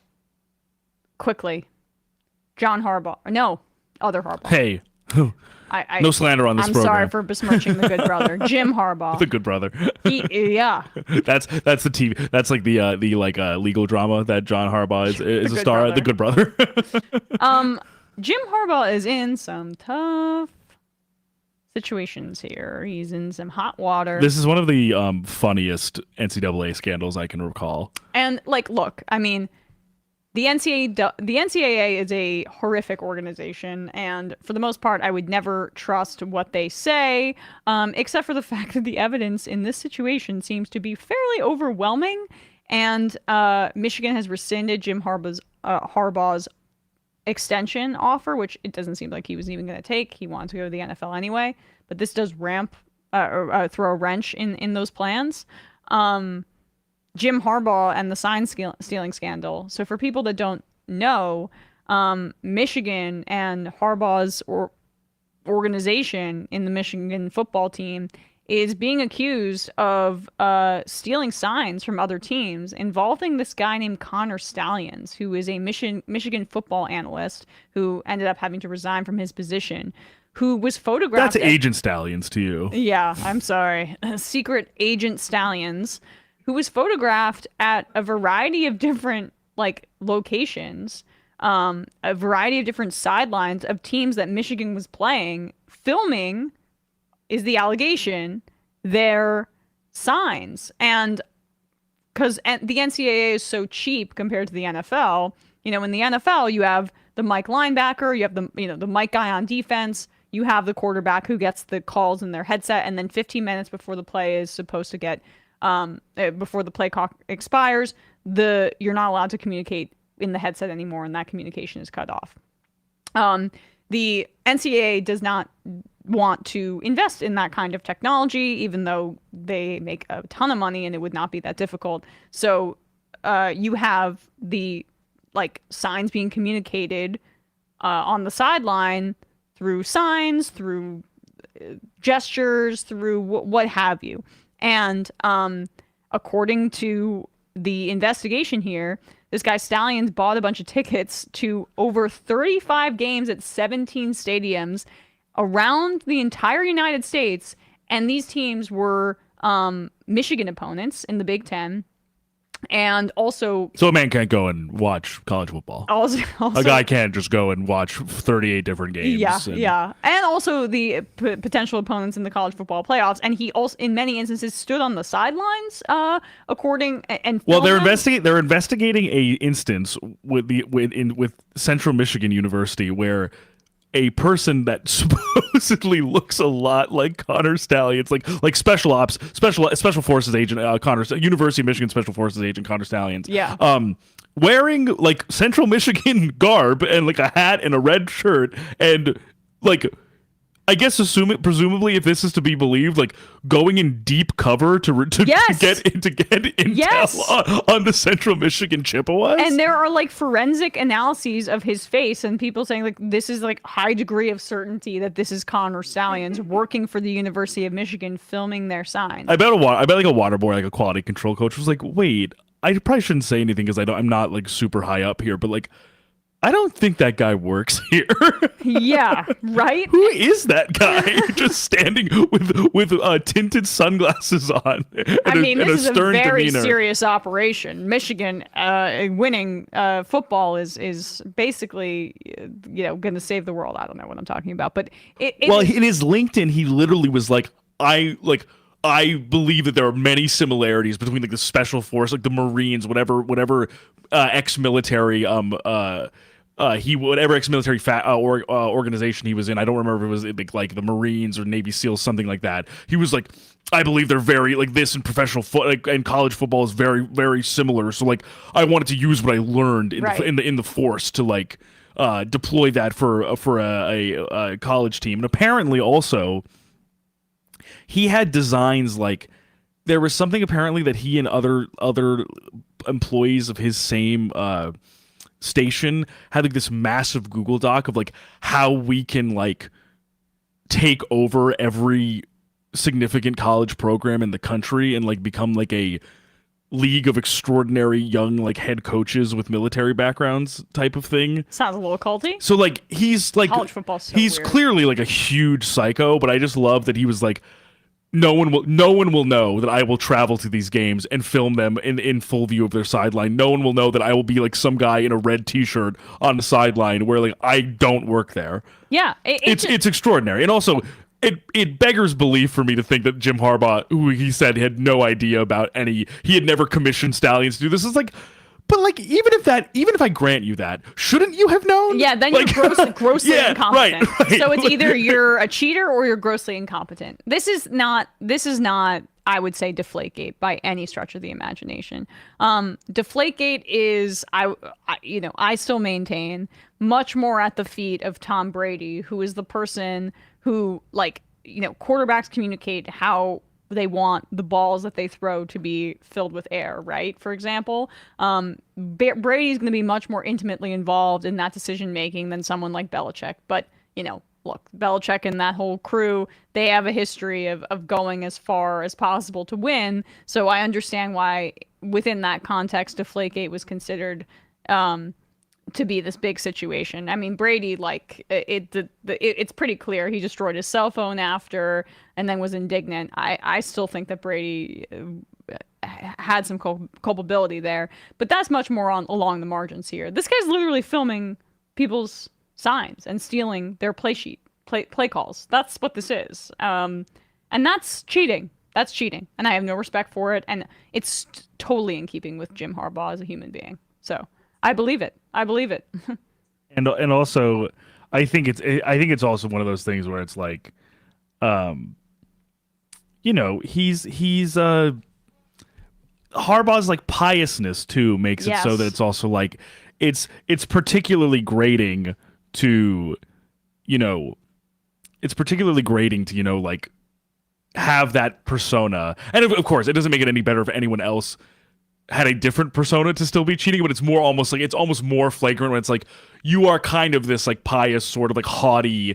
Quickly. John Harbaugh. No, other Harbaugh. Hey. No slander on this program. I'm sorry for besmirching the good brother, Jim Harbaugh. The good brother. Yeah. That's the TV. That's like the legal drama that John Harbaugh is a star at. The good brother. Jim Harbaugh is in some tough situations here. He's in some hot water. This is one of the funniest NCAA scandals I can recall. And look, I mean, the NCAA is a horrific organization, and for the most part, I would never trust what they say, except for the fact that the evidence in this situation seems to be fairly overwhelming. And Michigan has rescinded Jim Harbaugh's extension offer, which it doesn't seem like he was even going to take. He wanted to go to the NFL anyway, but this does throw a wrench in those plans. Jim Harbaugh and the sign stealing scandal. So for people that don't know, Michigan and Harbaugh's organization in the Michigan football team is being accused of stealing signs from other teams involving this guy named Connor Stalions, who is a Michigan football analyst who ended up having to resign from his position, who was photographed. That's Agent Stallions to you. Yeah, I'm sorry. Secret Agent Stallions, who was photographed at a variety of different locations, a variety of different sidelines of teams that Michigan was playing, filming, is the allegation, their signs. And because the NCAA is so cheap compared to the NFL, in the NFL you have the Mike linebacker, you have the Mike guy on defense, you have the quarterback who gets the calls in their headset, and then 15 minutes before the play is supposed to get before the play clock expires, you're not allowed to communicate in the headset anymore, and that communication is cut off. The NCAA does not want to invest in that kind of technology, even though they make a ton of money and it would not be that difficult. So you have the signs being communicated on the sideline through signs, through gestures, through what have you. And according to the investigation here, this guy Stallions bought a bunch of tickets to over 35 games at 17 stadiums around the entire United States. And these teams were Michigan opponents in the Big Ten. And also... So a man can't go and watch college football. Also, a guy can't just go and watch 38 different games. Yeah. And also the potential opponents in the college football playoffs. And he also, in many instances, stood on the sidelines, Well, they're investigating a instance with Central Michigan University where a person that supposedly looks a lot like Connor Stalions, like special forces agent University of Michigan special forces agent Connor Stalions, wearing Central Michigan garb and a hat and a red shirt and I guess presumably, if this is to be believed, going in deep cover to get intel on the Central Michigan Chippewas. And there are forensic analyses of his face, and people saying this is high degree of certainty that this is Connor Stalions working for the University of Michigan filming their signs. I bet a water boy, a quality control coach, was wait, I probably shouldn't say anything because I'm not super high up here, but I don't think that guy works here. Yeah, right? Who is that guy just standing with tinted sunglasses on and this is a very demeanor. Serious operation. Michigan winning football is basically going to save the world. I don't know what I'm talking about, but in his LinkedIn, he literally was I believe that there are many similarities between the special force, the Marines, whatever ex-military whatever ex-military organization he was in, I don't remember if it was like the Marines or Navy SEALs, something like that. He was like, I believe they're very like this in professional and college football is very, very similar. So like, I wanted to use what I learned in the force to like deploy that for a college team. And apparently also he had designs like there was something apparently that he and other employees of his same station had like this massive Google Doc of like how we can like take over every significant college program in the country and like become like a league of extraordinary young like head coaches with military backgrounds type of thing. Sounds a little culty. So like he's like College football's so he's weird. Clearly like a huge psycho, but I just love that he was like no one will know that I will travel to these games and film them in full view of their sideline. No one will know that I will be like some guy in a red t-shirt on the sideline where like I don't work there. Yeah, it's extraordinary. And also it beggars belief for me to think that Jim Harbaugh, who he said had no idea about he had never commissioned Stallions to do this, is like, but like even if I grant you that, shouldn't you have known? Yeah, then like, you're grossly incompetent. Right. So it's either you're a cheater or you're grossly incompetent. This is not I would say Deflategate by any stretch of the imagination. Deflategate is I still maintain much more at the feet of Tom Brady, who is the person who quarterbacks communicate how they want the balls that they throw to be filled with air, right? For example, Brady's going to be much more intimately involved in that decision making than someone like Belichick. But, look, Belichick and that whole crew, they have a history of going as far as possible to win. So I understand why within that context, Deflategate was considered to be this big situation. I mean, Brady, it's pretty clear he destroyed his cell phone after and then was indignant. I still think that Brady had some culpability there, but that's much more along the margins here. This guy's literally filming people's signs and stealing their play calls. That's what this is. And that's cheating. That's cheating. And I have no respect for it. And it's totally in keeping with Jim Harbaugh as a human being. So I believe it. And also, I think it's also one of those things where it's like, he's Harbaugh's like piousness too makes it so that it's also like it's particularly grating to, like have that persona, and of course it doesn't make it any better if anyone else had a different persona to still be cheating, but it's more almost like it's almost more flagrant when it's like you are kind of this like pious sort of like haughty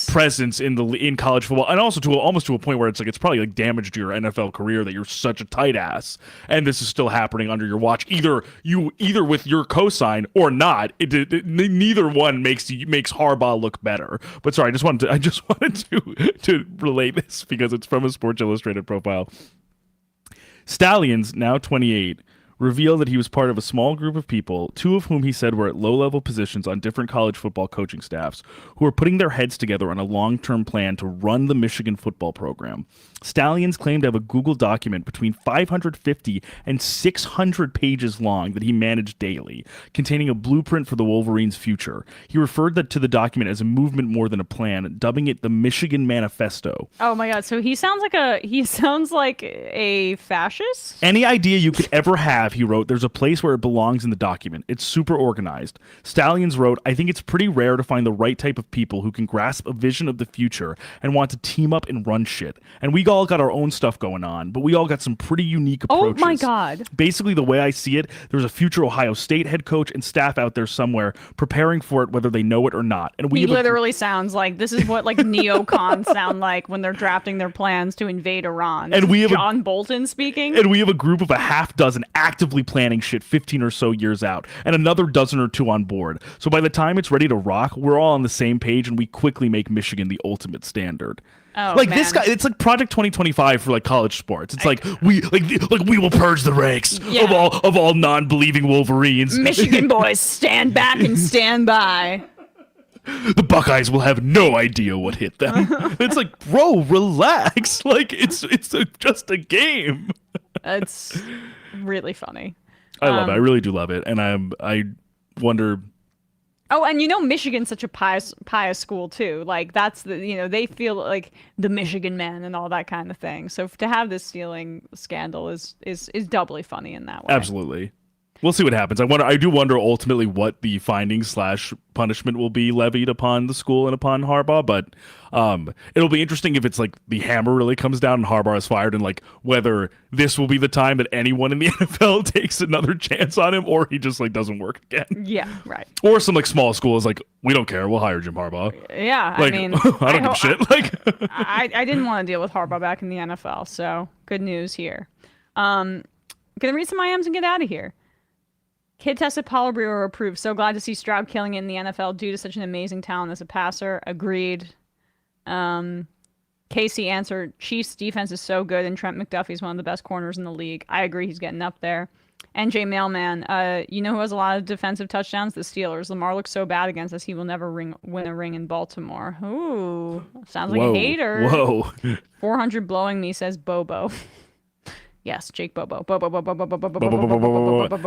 presence in college football, and also almost to a point where it's like it's probably like damaged your NFL career that you're such a tight ass, and this is still happening under your watch. Either with your cosign or not. Neither one makes Harbaugh look better. But sorry, I just wanted to relate this because it's from a Sports Illustrated profile. Stalions, now 28, revealed that he was part of a small group of people, two of whom he said were at low-level positions on different college football coaching staffs, who were putting their heads together on a long-term plan to run the Michigan football program. Stalions claimed to have a Google document between 550 and 600 pages long that he managed daily, containing a blueprint for the Wolverines' future. He referred to the document as a movement more than a plan, dubbing it the Michigan Manifesto. Oh my God! So he sounds like a fascist. Any idea you could ever have, he wrote, there's a place where it belongs in the document. It's super organized. Stalions wrote, I think it's pretty rare to find the right type of people who can grasp a vision of the future and want to team up and run shit. And we all got our own stuff going on, but we all got some pretty unique approaches. Oh my God. Basically, the way I see it, there's a future Ohio State head coach and staff out there somewhere preparing for it, whether they know it or not. And he literally sounds like this is what like neocons sound like when they're drafting their plans to invade Iran. And we have John Bolton speaking. And we have a group of a half dozen actively planning shit 15 or so years out, and another dozen or two on board. So by the time it's ready to rock, we're all on the same page, and we quickly make Michigan the ultimate standard. Oh, like man. This guy, it's like Project 2025 for like college sports. It's like we will purge the ranks of all non-believing Wolverines. Michigan boys, stand back and stand by. The Buckeyes will have no idea what hit them. It's like, bro, relax. Like it's just a game. It's really funny. I love it. I really do love it, and I wonder Oh, and Michigan's such a pious school too. Like that's they feel like the Michigan men and all that kind of thing. So to have this stealing scandal is doubly funny in that way. Absolutely. We'll see what happens. I do wonder ultimately what the findings / punishment will be levied upon the school and upon Harbaugh. But it'll be interesting if it's like the hammer really comes down and Harbaugh is fired, and like whether this will be the time that anyone in the NFL takes another chance on him, or he just like doesn't work again. Yeah, right. Or some like small school is like, we don't care, we'll hire Jim Harbaugh. Yeah, like, I mean, I don't give a shit. Like, I didn't want to deal with Harbaugh back in the NFL, so good news here. Gonna read some IMs and get out of here. Kid tested Paulo Brewer approved. So glad to see Stroud killing it in the NFL due to such an amazing talent as a passer. Agreed. Casey answered, Chiefs defense is so good and Trent McDuffie's one of the best corners in the league. I agree, he's getting up there. NJ Mailman, who has a lot of defensive touchdowns? The Steelers. Lamar looks so bad against us, he will never win a ring in Baltimore. Ooh, sounds like a hater. Whoa. 400 blowing me, says Bobo. Yes, Jake Bobo.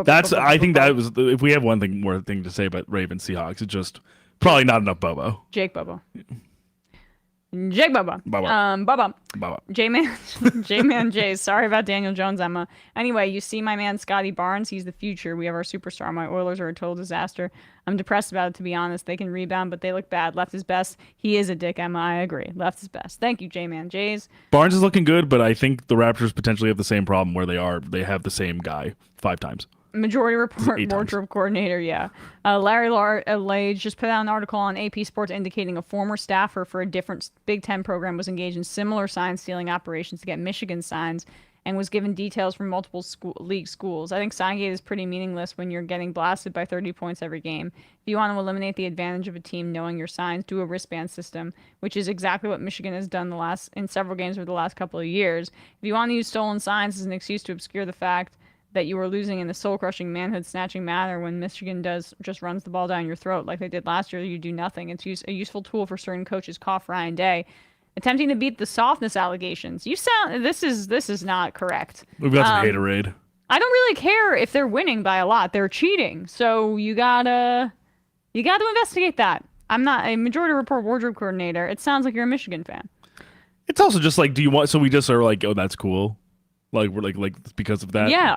That's. I think that was. If we have one more thing to say about Ravens Seahawks, it's just probably not enough Bobo. Jake Bobo. Jake Bobo. Bobo. J-Man J. Sorry about Daniel Jones, Emma. Anyway, you see my man Scotty Barnes. He's the future. We have our superstar. My Oilers are a total disaster. I'm depressed about it, to be honest. They can rebound, but they look bad. Left is best. He is a dick, Emma. I agree. Left is best. Thank you, J-Man J's. Barnes is looking good, but I think the Raptors potentially have the same problem where they have the same guy 5 times. Majority Report wardrobe coordinator, yeah. Larry Lage just put out an article on AP Sports indicating a former staffer for a different Big Ten program was engaged in similar sign stealing operations to get Michigan signs and was given details from multiple league schools. I think Signgate is pretty meaningless when you're getting blasted by 30 points every game. If you want to eliminate the advantage of a team knowing your signs, do a wristband system, which is exactly what Michigan has done in several games over the last couple of years. If you want to use stolen signs as an excuse to obscure the fact that you were losing in the soul-crushing, manhood-snatching manner when Michigan just runs the ball down your throat like they did last year, you do nothing. It's a useful tool for certain coaches. Cough Ryan Day. Attempting to beat the softness allegations. This is not correct. We've got some haterade. I don't really care if they're winning by a lot. They're cheating. So you gotta investigate that. I'm not a Majority Report wardrobe coordinator. It sounds like you're a Michigan fan. It's also just like, so we just are like, oh, that's cool. Like we're like because of that. Yeah.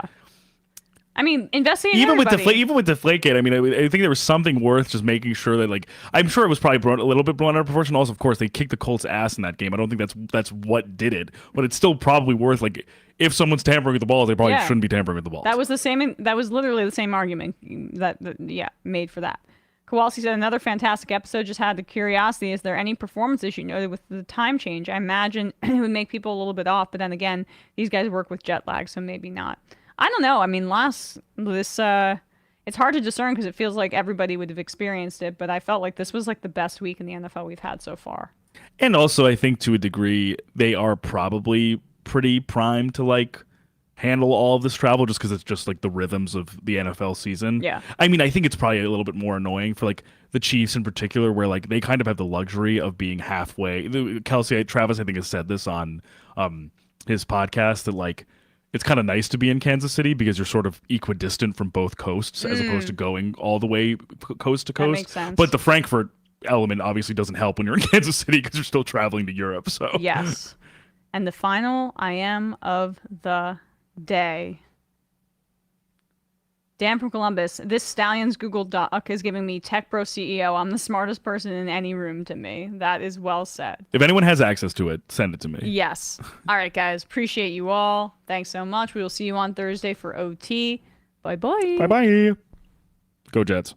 I mean, investigate even everybody. with Deflategate. I mean, I think there was something worth just making sure that, like, I'm sure it was probably a little bit blown out of proportion. Also, of course, they kicked the Colts' ass in that game. I don't think that's what did it, but it's still probably worth, like, if someone's tampering with the ball, they probably shouldn't be tampering with the ball. That was literally the same argument that made for that. Kowalski said, another fantastic episode. Just had the curiosity. Is there any performance issue noted with the time change? I imagine it would make people a little bit off, but then again, these guys work with jet lag, so maybe not. I don't know. I mean, it's hard to discern because it feels like everybody would have experienced it, but I felt like this was like the best week in the NFL we've had so far. And also, I think to a degree, they are probably pretty primed to like handle all of this travel just because it's just like the rhythms of the NFL season. Yeah. I mean, I think it's probably a little bit more annoying for like the Chiefs in particular, where like they kind of have the luxury of being halfway. Travis, I think, has said this on his podcast that like it's kind of nice to be in Kansas City because you're sort of equidistant from both coasts as opposed to going all the way coast to coast. That makes sense. But the Frankfurt element obviously doesn't help when you're in Kansas City because you're still traveling to Europe. So yes. And the final IM of the day. Dan from Columbus. This Stallions Google Doc is giving me Tech Bro CEO. I'm the smartest person in any room to me. That is well said. If anyone has access to it, send it to me. Yes. All right, guys. Appreciate you all. Thanks so much. We will see you on Thursday for OT. Bye-bye. Bye-bye. Go Jets.